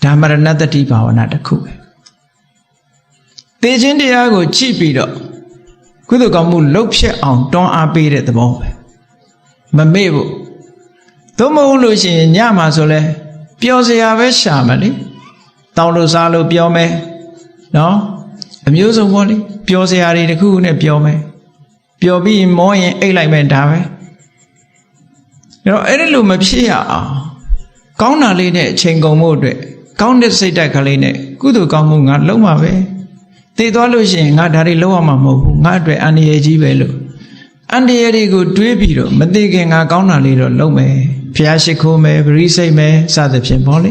ဒါမရဏတတိဘာဝနာတစ်ခုပဲသေခြင်းတရားကိုကြည့်ပြီးတော့ကုသိုလ်ကောင်းမှုလုပ်ဖြစ်အောင်တွန်းအားပေးတဲ့သဘောပဲမမေ့ဘူးသို့မဟုတ်လို့ရှိရင်ညမှာဆိုလဲပျော်စရာပဲရှာမယ်လေတောင်းလို့စားလို့ပြောမယ်နော်အမျိုးစုံပေါ့လေပျော်စရာတွေတစ်ခုခုနဲ့ပျော်မယ်ပျော်ပြီးမောရင်အိတ်လိုက်မယ်ဒါပဲအဲ့တော့အဲ့ဒီလိုမဖြစ်ရအောင် ကောင်းတာလေးနဲ့အချိန်ကုန်မှုအတွက်ကောင်းတဲ့စိတ်ဓာတ်ကလေးနဲ့ကုသိုလ်ကောင်းမှုငါလုံးမှာပဲသိသွားလို့ရှိရင်ငါဒါတွေလုံးဝမှာမဟုတ်ဘူးငါအတွက်အန္တရာယ်ကြီးပဲလို့အန္တရာယ်တွေကိုတွေးပြီးတော့မသိခင်ငါကောင်းတာလေးတော့လုံးမယ်ဖျားရှိခိုးမယ်ပရိစိတ်မယ်စသဖြင့်ပေါ့လေ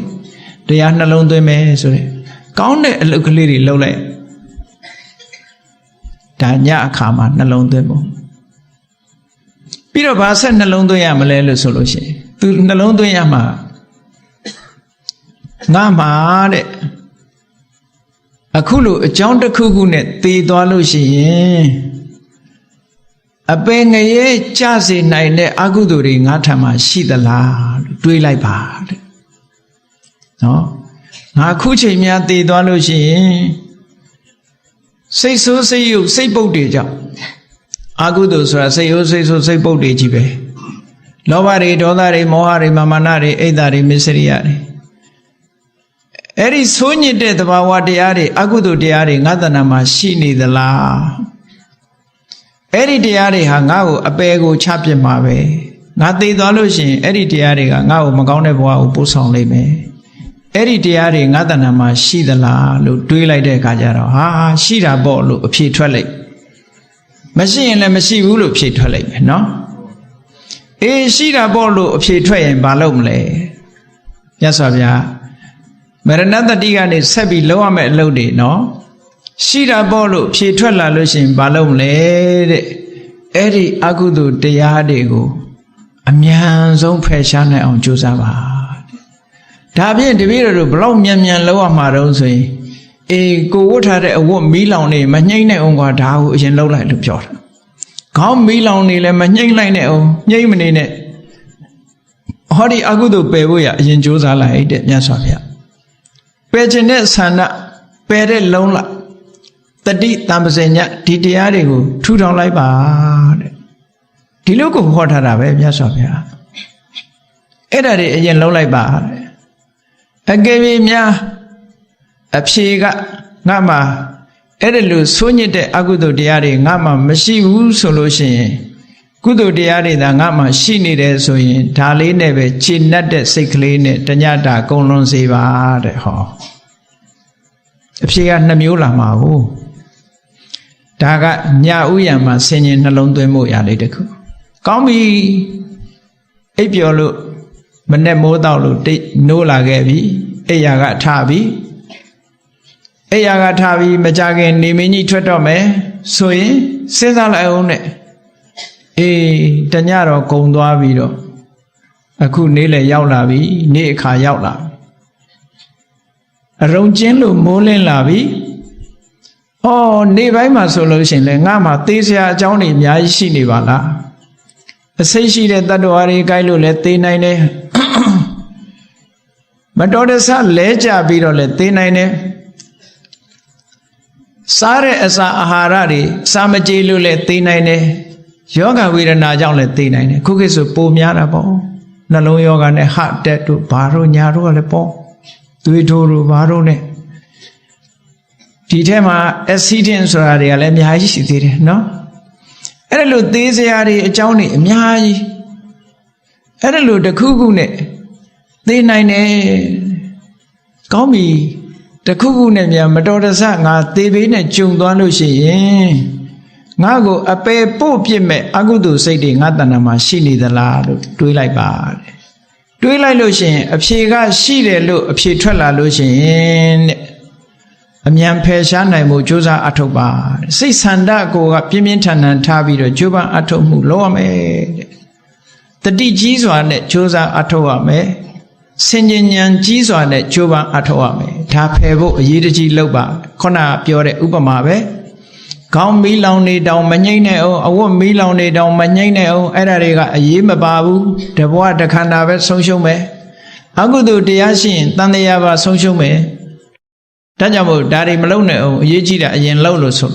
တရားနှလုံးသွင်းမယ်ဆိုရင်ကောင်းတဲ့အလုပ်ကလေးတွေလုပ်လိုက်ဒါညအခါမှာနှလုံးသွင်းဖို့ပြီးတော့ဘာဆက်နှလုံးသွင်းရမလဲလို့ဆိုလို့ရှိရင်သူနှလုံးသွင်းရမှာငါမှာတဲ့အခုလိုအကြောင်းတစ်ခုခုနဲ့သေသွားလို့ရှိရင်အပင်ငရဲကြစေနိုင်တဲ့အကုသိုလ်တွေငါထံမှာရှိသလားလို့တွေးလိုက်ပါတဲ့နော်ငါခုချိန်များသေသွားလို့ရှိရင်စိတ်ဆိုးစိတ်ယုတ်စိတ်ပုတ်တွေကြောင့်အကုသိုလ်ဆိုတာစိတ်ရိုးစိတ်ဆိုးစိတ်ပုတ်တွေကြီးပဲလောဘတွေဒေါသတွေမောဟတွေမာနတွေအိတ်တာတွေမစ္စရိယတွေအဲ့ဒီဆိုးညစ်တဲ့သဘာဝတရားတွေအကုသိုလ်တရားတွေငါတဏ္ဍာမှာရှိနေသလားအဲ့ဒီတရားတွေဟာငါ့ကိုအပယ်ကိုချပစ်မှာပဲငါသိသွားလို့ရှိရင်အဲ့ဒီတရားတွေကငါ့ကိုမကောင်းတဲ့ဘဝကိုပို့ဆောင်လိမ့်မယ်အဲ့ဒီတရားတွေငါတဏ္ဍာမှာရှိသလားလို့တွေးလိုက်တဲ့အခါကျတော့ဟာရှိတာပေါ့လို့အဖြေထွက်လိုက်မရှိရင်လည်းမရှိဘူးလို့ဖြေထွက်လိုက်မယ်နော်အေးရှိတာပေါ့လို့အဖြေထွက်ရင်ဘာလုပ်မလဲမြတ်စွာဘုရားမရဏတတိကနေဆက်ပြီးလုပ်ရမယ့်အလုပ်တွေနော်ရှိတာပေါ့လို့ဖြေထွက်လာလို့ရှိရင်ဘာလုပ်မလဲတဲ့အဲ့ဒီအကုသိုလ်တရားတွေကိုအမြန်ဆုံးဖယ်ရှားနိုင်အောင်ကြိုးစားပါဒါဖြင့်တပည့်တော်တို့ဘလောက်မြန်မြန်လုပ်ရမှာတော့ဆိုရင်အေးကိုဝတ်ထားတဲ့အဝတ်မီးလောင်နေမညှိမ့်နိုင်အောင်ကွာဒါကိုအရင်လုပ်လိုက်လို့ပြောတာခေါင်းမီးလောင်နေလည်းမညှိမ့်လိုက်နဲ့အောင်ညှိမ့်မနေနဲ့ဟောဒီအကုသိုလ်ပယ်ဖို့ရအရင်ကြိုးစားလိုက်တဲ့မြတ်စွာဘုရားပယ်ခြင်းတဲ့ဆန္ဒပယ်တဲ့လုံးလိုက်တတိတံပစေညဒီတရားတွေကိုထူထောင်လိုက်ပါတဲ့ဒီလိုကိုဟောထားတာပဲမြတ်စွာဘုရားအဲ့ဒါတွေအရင်လုံးလိုက်ပါတဲ့အကယ်၍များအဖြေကငါမှအဲ့ဒါလို့ဆိုးညစ်တဲ့အကုသိုလ်တရားတွေငါမှမရှိဘူးဆိုလို့ရှိရင်ကုသိုလ်တရားတွေသာငါမှရှိနေတယ်ဆိုရင်ဒါလေးနဲ့ပဲခြေနှက်တဲ့စိတ်ကလေးနဲ့တညတာကုန်လွန်စေပါတဲ့ဟောအဖြေက2မျိုးလာမှာဟုတ်ဒါကညာဥယံမှာဆင်ញင်နှလုံးသွင်းမှုရလေးတခုကောင်းပြီအိပ်ပျော်လို့မနဲ့မိုးတော့လို့တိတ်နိုးလာခဲ့ပြီအိယာကထပြီအိယာကထပြီမကြခင်နေမင်းကြီးထွက်တော့မယ်ဆိုရင်စဉ်းစားလိုက်အောင်နဲ့အေးတညတော့ကုံသွားပြီတော့အခုနေ့လည်းရောက်လာပြီနေ့အခါရောက်လာအရုံကျင်းလို့မိုးလင်းလာပြီအော်နေ့ပိုင်းမှာဆိုလို့ရှိရင်လည်းငါမှသေစရာအကြောင်းတွေအများကြီးရှိနေပါလားအစိတ်ရှိတဲ့တတ္တဝါတွေကြိုက်လို့လည်းသေနိုင်တယ်မတော်တဆလဲကြပြီးတော့လည်းသေနိုင်တယ်စားတဲ့အစာအာဟာရတွေစာမကြေလို့လည်းသေနိုင်တယ်ယောဂဝေဒနာကြောင့်လည်းသေနိုင်တယ်ခုခေတ်ဆိုပိုများတာပေါ့နှလုံးယောဂနဲ့ဟတ်တက်တို့ဘာတို့ညာတို့ကလည်းပေါ့သွေးထိုးတို့ဘာတို့နဲ့ဒီထဲမှာ accident ဆိုတာတွေကလည်းအများကြီးရှိသေးတယ်နော်အဲ့ဒါလို့သေစရာတွေအကြောင်းတွေအများကြီးအဲ့ဒါလို့တခုခုနဲ့သေနိုင်တယ်ကောင်းပြီတခုခုနဲ့များမတော်တဆငါသေဘေးနဲ့ကြုံသွားလို့ရှိရင်ငါ့ကိုအပယ်ပို့ပြစ်မဲ့အကုသိုလ်စိတ်တွေငါတဏ္ဍာမှာရှိနေသလားလို့တွေးလိုက်ပါတဲ့တွေးလိုက်လို့ရှိရင်အဖြေကရှိတယ်လို့အဖြေထွက်လာလို့ရှိရင်တဲ့အမြန်ဖယ်ရှားနိုင်မှုကြိုးစားအထောက်ပါစိတ်ဆန္ဒကိုကပြင်းပြင်းထန်ထန်ထားပြီးတော့ကြိုးပမ်းအထောက်မှုလုပ်ရမယ်တဲ့တတိကြီးစွာနဲ့ကြိုးစားအထောက်ရမယ်ဆင်ញဉဏ်ကြီးစွာနဲ့ကြိုးပမ်းအထောက်ရမယ်ဒါဖယ်ဖို့အရေးတကြီးလုပ်ပါခုနပြောတဲ့ဥပမာပဲခေါင်းမီးလောင်နေတောင်မငိမ့်နဲ့အောင်အဝတ်မီးလောင်နေတောင်မငိမ့်နဲ့အောင်အဲ့ဒါတွေကအရေးမပါဘူးတဘဝတခန္ဓာပဲဆုံးရှုံးမယ်အကုသိုလ်တရားရှိရင်တန်တရားပါဆုံးရှုံးမယ်ဒါကြောင့်မို့ဒါတွေမလုပ်နဲ့အောင်အရေးကြီးတာအရင်လုပ်လို့ဆို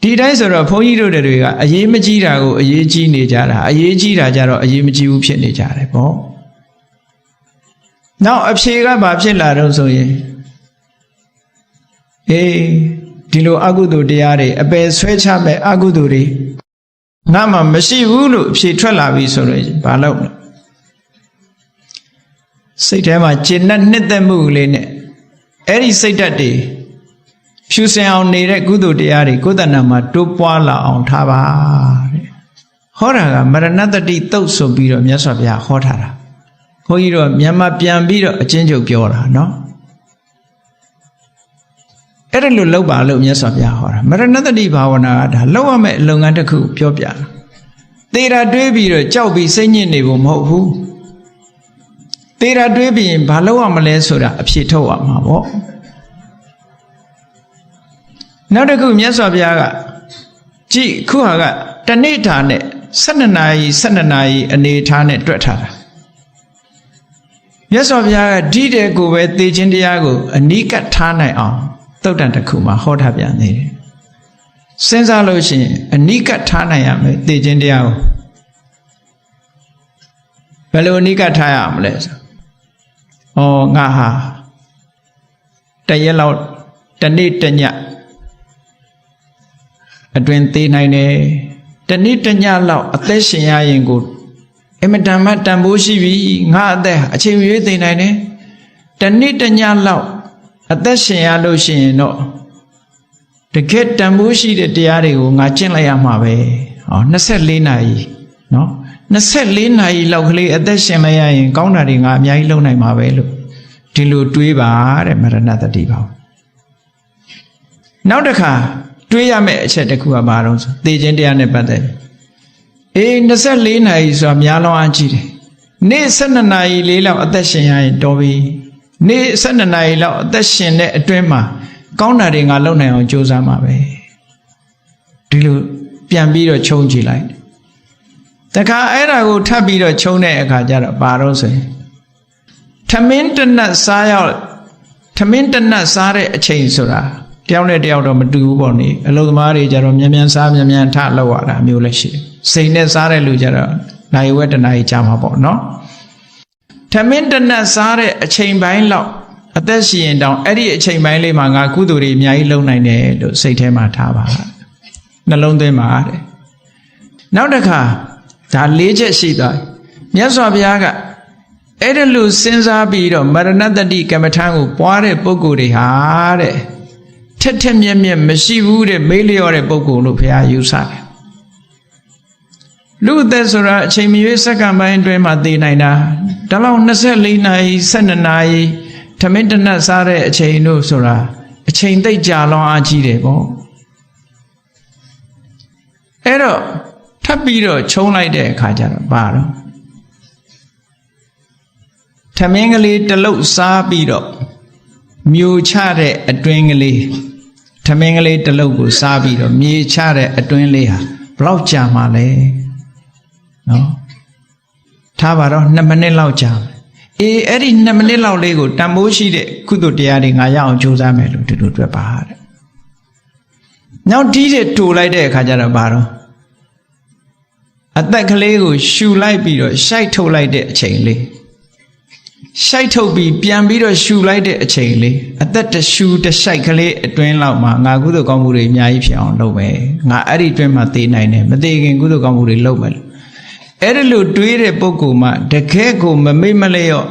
ဒီတိုင်းဆိုတော့ဘုန်းကြီးတို့တွေကအရေးမကြီးတာကိုအရေးကြီးနေကြတာအရေးကြီးတာကြတော့အရေးမကြီးဘူးဖြစ်နေကြတယ်ပေါ့နောက်အဖြေကဘာဖြစ်လာတော့ဆိုရင်အေးဒီလိုအကုသိုလ်တရားတွေအပယ်ဆွဲချမဲ့အကုသိုလ်တွေငါမှမရှိဘူးလို့အဖြေထွက်လာပြီဆိုတော့ဘာလုပ်လဲ စိတ်ထဲမှာကျဉ်နဲ့နှစ်သက်မှုလေးနဲ့အဲ့ဒီစိတ်ဓာတ်တွေဖြူစင်အောင်နေတဲ့ကုသိုလ်တရားတွေကိုယ်တဏ္ဍာမှာတိုးပွားလာအောင်ထားပါတဲ့ဟောတာကမရဏတတိတုတ်ဆိုပြီးတော့မြတ်စွာဘုရားဟောထားတာခွန်ကြီးတော့မြန်မာပြန်ပြီးတော့အချင်းချုပ်ပြောတာနော်အဲ့ဒါလို့လောက်ပါလို့မြတ်စွာဘုရားဟောတာမရဏတတိဘာဝနာကဒါလောက်ရမယ့်လုပ်ငန်းတစ်ခုပြောပြတာသေတာတွေးပြီးတော့ကြောက်ပြီးစိတ်ညစ်နေဖို့မဟုတ်ဘူးသေတာတွေးပြီးရင်ဘာလုပ်ရမလဲဆိုတာအဖြေထုတ်ရမှာပေါ့နောက်တစ်ခုမြတ်စွာဘုရားကကြည့်ခုဟာကတနေ့ထာနဲ့12နာရီအနေထားနဲ့တွက်ထားတာမြတ်စွာဘုရားကဒီတဲ့ကိုပဲသေခြင်းတရားကိုအနိကထားနိုင်အောင်သုတ်တန်တစ်ခုမှာဟောထားပြန်နေတယ်စဉ်းစားလို့ရှိရင်အနိကထားနိုင်ရမယ်သေခြင်းတရားကိုဘယ်လိုအနိကထားရမလဲဆိုငါဟာတရက်လောက်တနေ့တညအတွင်သေးနိုင်တယ်တနေ့တညလောက်အသက်ရှင်ရရင်ကိုအမတန်မှတန်ဖိုးရှိပြီငါအသက်အချိန်ရွေးသေးနိုင်တယ်တနေ့တညလောက်အသက်ရှင်ရလို့ရှိရင်တော့တကယ်တန်ဖိုးရှိတဲ့တရားတွေကိုငါကျင့်လိုက်ရမှာပဲ24နာရီနော်24နာရီလောက်ကလေးအသက်ရှင်လိုက်ရရင်ကောင်းတာတွေငါအများကြီးလုပ်နိုင်မှာပဲလို့ဒီလိုတွေးပါတဲ့မရဏတတိပါနောက်တစ်ခါတွေးရမယ့်အချက်တစ်ခုကဘာလို့ဆိုသေခြင်းတရားနဲ့ပတ်သက်24နာရီဆိုတာများလောအားကြီးတယ်နေ့12နာရီလေးလောက်အသက်ရှင်ရရင်တော်ပြီနေ့12နာရီလောက်အသက်ရှင်တဲ့အတွင်းမှာကောင်းတာတွေငါလုပ်နိုင်အောင်ကြိုးစားမှာပဲဒီလိုပြန်ပြီးတော့ခြုံကြည့်လိုက်တခါအဲ့ဒါကိုထပ်ပြီးတော့ခြုံတဲ့အခါကျတော့ဘာလို့ဆိုရင်ထမင်းတနတ်စားတဲ့အချိန်ဆိုတာတယောက်နဲ့တယောက်တော့မတူဘူးပေါ့နေအလုပ်သမားတွေကြတော့မြန်စားမြန်ထလောက်ရတာမျိုးလည်းရှိတယ်စိတ်နဲ့စားတဲ့လူကြတော့နိုင်ဝက်တနားကြာမှာပေါ့နော်ထမင်းတနတ်စားတဲ့အချိန်ပိုင်းလောက်အသက်ရှင်ရင်တောင်အဲ့ဒီအချိန်ပိုင်းလေးမှာငါကုသိုလ်တွေအများကြီးလုပ်နိုင်တယ်လို့စိတ်ထဲမှာထားပါနှလုံးသွင်းပါတဲ့နောက်တစ်ခါဒါ၄ချက်ရှိသွားမြတ်စွာဘုရားကအဲ့ဒါလို့စဉ်းစားပြီးတော့မရဏတတိကမ္မထာကိုပွားတဲ့ပုဂ္ဂိုလ်တွေဟာတဲ့ထက်မြက်မရှိဘူးတဲ့မေးလျော့တဲ့ပုဂ္ဂိုလ်လို့ဘုရားယူဆတယ်လူအသက်ဆိုတာအချိန်မရွေးစက္ကန့်ပိုင်းအတွင်းမှာသိနိုင်တာဒါလောက်24နာရီ12နာရီထမင်းတနတ်စားတဲ့အချိန်တို့ဆိုတာအချိန်သိပ်ကြာလောင်းအားကြီးတယ်ပေါ့အဲ့တော့ထပ်ပြီးတော့ခြုံလိုက်တဲ့အခါကျတော့ဘာတော့ထမင်းကလေးတစ်လုတ်စားပြီးတော့မျိုးချတဲ့အတွင်းကလေးထမင်းကလေးတစ်လုတ်ကိုစားပြီးတော့မြေချတဲ့အတွင်းလေးဟာဘလောက်ကြာမှလဲနော်ထားပါတော့2မိနစ်လောက်ကြာအဲ့ဒီ2မိနစ်လောက်လေးကိုတန်ဖိုးရှိတဲ့ကုသိုလ်တရားတွေငါရအောင်ကြိုးစားမယ်လို့ဒီလိုတွေ့ပါတဲ့နောက်ဒီတဲ့တူလိုက်တဲ့အခါကျတော့ဘာတော့အသက်ကလေးကိုရှူလိုက်ပြီးတော့ရှိုက်ထုတ်လိုက်တဲ့အချိန်လေးရှိုက်ထုတ်ပြီးပြန်ပြီးတော့ရှူလိုက်တဲ့အချိန်လေးအသက်တရှူတရှိုက်ကလေးအတွင်းလောက်မှာငါကုသိုလ်ကောင်းမှုတွေအများကြီးဖြစ်အောင်လုပ်မယ်ငါအဲ့ဒီအတွင်းမှာသိနိုင်တယ်မသိခင်ကုသိုလ်ကောင်းမှုတွေလုပ်မယ်အဲ့ဒါလို့တွေးတဲ့ပုဂ္ဂိုလ်မှတကယ်ကိုမမေ့မလျော့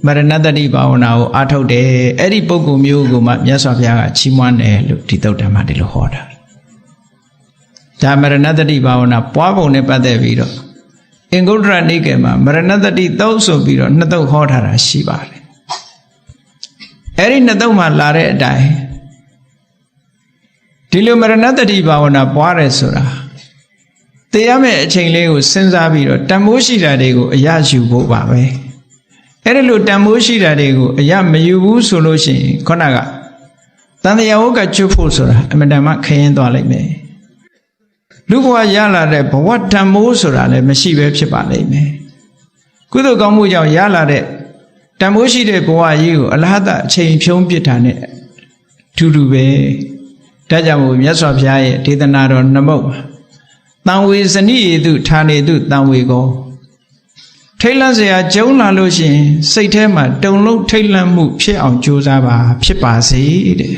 မရဏတတိဘာဝနာကိုအားထုတ်တယ်အဲ့ဒီပုဂ္ဂိုလ်မျိုးကိုမှမြတ်စွာဘုရားကချီးမွမ်းတယ်လို့ဒီသုတ်တံမှာဒီလိုဟောတာဒါမရဏတတိဘာဝနာပွားပုံနဲ့ပတ်သက်ပြီးတော့အင်္ဂုတ္တရနိကေမှာမရဏတတိသုတ်ဆိုပြီးတော့နှစ်သုတ်ဟောထားတာရှိပါတယ်အဲ့ဒီနှစ်သုတ်မှာလာတဲ့အတိုင်းဒီလိုမရဏတတိဘာဝနာပွားတယ်ဆိုတာသိရမယ့်အချိန်လေးကိုစဉ်းစားပြီးတော့တန်ဖိုးရှိတာတွေကိုအရယူဖို့ပါပဲအဲ့ဒါလို့တန်ဖိုးရှိတာတွေကိုအရမယူဘူးဆိုလို့ရှိရင်ခေါနကတန်တရားဝကကျွတ်ဖို့ဆိုတာအမတန်မှခရင်သွားလိုက်မယ်လူဘဝရလာတဲ့ဘဝတန်ဖိုးဆိုတာလည်းမရှိပဲဖြစ်ပါလိမ့်မယ်ကုသိုလ်ကောင်းမှုကြောင့်ရလာတဲ့တန်ဖိုးရှိတဲ့ဘဝကြီးကိုအလဟတအချိန်ဖြုံးပစ်တာနဲ့ထူးထူးပဲဒါကြောင့်မို့မြတ်စွာဘုရားရဲ့ဒေသနာတော်နှမုတ်တံဝေဇနိယေတုဌာနေတုတံဝေကောထိတ်လန့်စရာကြုံလာလို့ရှိရင်စိတ်ထဲမှာတုန်လှုပ်ထိတ်လန့်မှုဖြစ်အောင်ကြိုးစားပါဖြစ်ပါစေတဲ့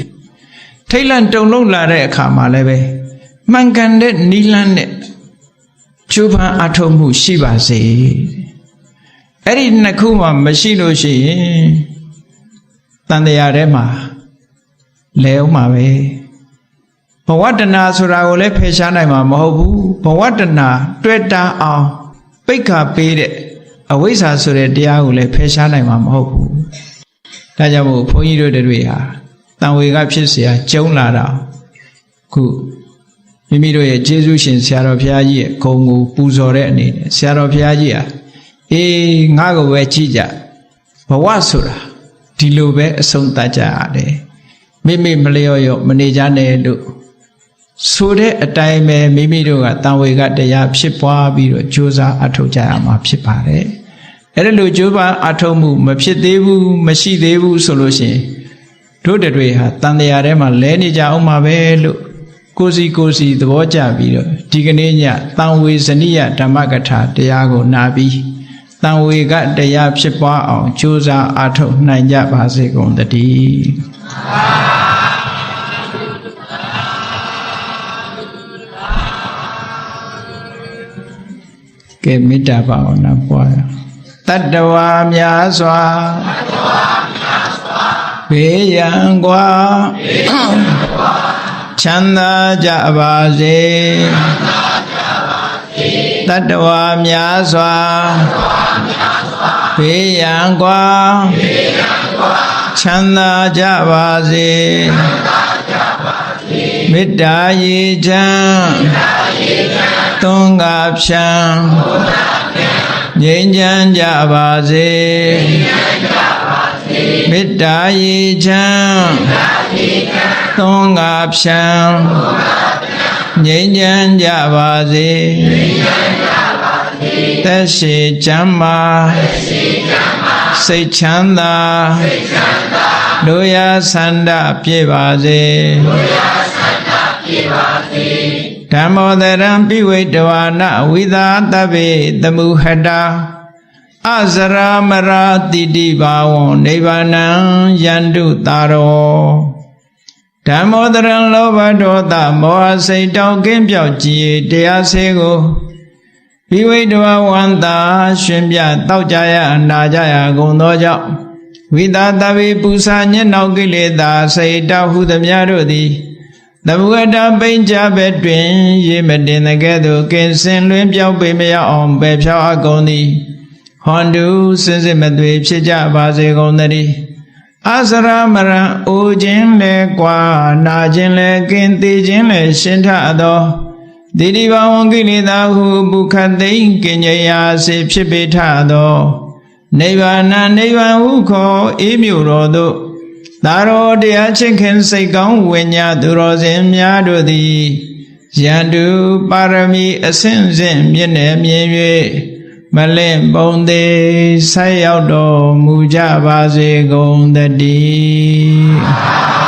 ထိတ်လန့်တုန်လှုပ်လာတဲ့အခါမှာလည်းပဲမှန်ကန်တဲ့နိလန်းနဲ့ကျိုးပန်းအထောက်မှုရှိပါစေ အဲ့ဒီနှစ်ခုမှမရှိလို့ရှိရင်တန်တရားထဲမှာလဲအောင်မှာပဲဘဝတဏဆိုတာကိုလည်းဖယ်ရှားနိုင်မှာမဟုတ်ဘူးဘဝတဏတွေ့တာအောင်ပိတ်ခါပေးတဲ့အဝိဇ္ဇာဆိုတဲ့တရားကိုလည်းဖယ်ရှားနိုင်မှာမဟုတ်ဘူးဒါကြောင့်မို့ဘုန်းကြီးတို့တွေဟာတန်ဝေကဖြစ်เสียကျုံလာတာခုမိမိတို့ရဲ့ကျေးဇူးရှင်ဆရာတော်ဘုရားကြီးရဲ့ဂုဏ်ကိုပူဇော်တဲ့အနေနဲ့ဆရာတော်ဘုရားကြီးဟာအေးငါ့ကိုပဲကြည့်ကြဘဝဆိုတာဒီလိုပဲအဆုံးသတ်ကြရတယ်မိမိမလျော့ရော့မနေကြနဲ့လို့ဆိုတဲ့အတိုင်းပဲမိမိတို့ကတန်ဝေကတရားဖြစ်ပွားပြီးတော့ကြိုးစားအထောက်ကြရမှာဖြစ်ပါတယ်အဲ့ဒါလို့ကြိုးပမ်းအထောက်မှုမဖြစ်သေးဘူးမရှိသေးဘူးဆိုလို့ရှိရင်တို့တွေဟာတန်တရားထဲမှာလဲနေကြအောင်မှာပဲလို့ကိုစီသဘောကျပြီးတော့ဒီကနေ့ညတန်ဝေဇနိယဓမ္မကထာတရားကိုနာပြီးတန်ဝေကတရားဖြစ်ပွားအောင်ကြိုးစားအထောက်နိုင်ကြပါစေကုန်သတည်းကဲမေတ္တာဘာဝနာပွားရတတ္တဝါများစွာဘေးရန်ကွာချမ်းသာကြပါစေတတ္တဝါများစွာဘေးရန်ကွာချမ်းသာကြပါစေမေတ္တာရေချမ်းသွန်ကဖြံငြိမ်းချမ်းကြပါစေမေတ္တာရေချမ်းသွန်ကဖြံငြိမ်းချမ်းကြပါစေသက်ရှိချမ်းသာစိတ်ချမ်းသာတို့ရဆန္ဒပြည့်ပါစေဓမ္မောတရံပိဝိတဝါနဝိသာတဗ္ဗေတမုဟတာအဇရာမရာတိတိဘာဝံနိဗ္ဗာနံယန္တုတာရောဓမ္မောတရံလောဘဒေါသမောဟစိတ်တောက်ကင်းပြောက်ကြည်တရားစေကိုပိဝိတဝါဝန္တာရှင်ပြတောက်ကြရအနာကြရကုန်သောကြောင့်ဝိသာတဗ္ဗေပူဇာညက်နောက်ကိလေသာစိတ်တောက်ဟုသမျှတို့သည်တဘုဝတ္တပိဉ္ချဘက်တွင်ရေမတင်တဲ့ကဲ့သို့ကင်းစင်လွင်ပြောက်ပေမရောက်အောင်ပယ်ဖြောက်အပ်ကုန်သည်ဟွန်တုစင်စစ်မသွေဖြစ်ကြပါစေကုန်သတည်းအစရမရံအိုခြင်းလဲကွာနာခြင်းလဲကင်းသေးခြင်းလဲရှင်းထသောတိတိဘဝံကိလေသာဟုပုခတ်သိမ့်ကင်ကြရာစေဖြစ်ပေထသောနိဗ္ဗာန်နိဗ္ဗာန်ဟုခေါ်အေးမြို့တော်သို့သာရောတရားချစ်ခင်စိတ်ကောင်းဝိညာသူတော်စင်များတို့သည်ယန္တုပါရမီအစဉ်စဉ်မြင့်နေမြင်၍မလင့်ပုံသေးဆက်ရောက်တော်မူကြပါစေကုန်သတည်း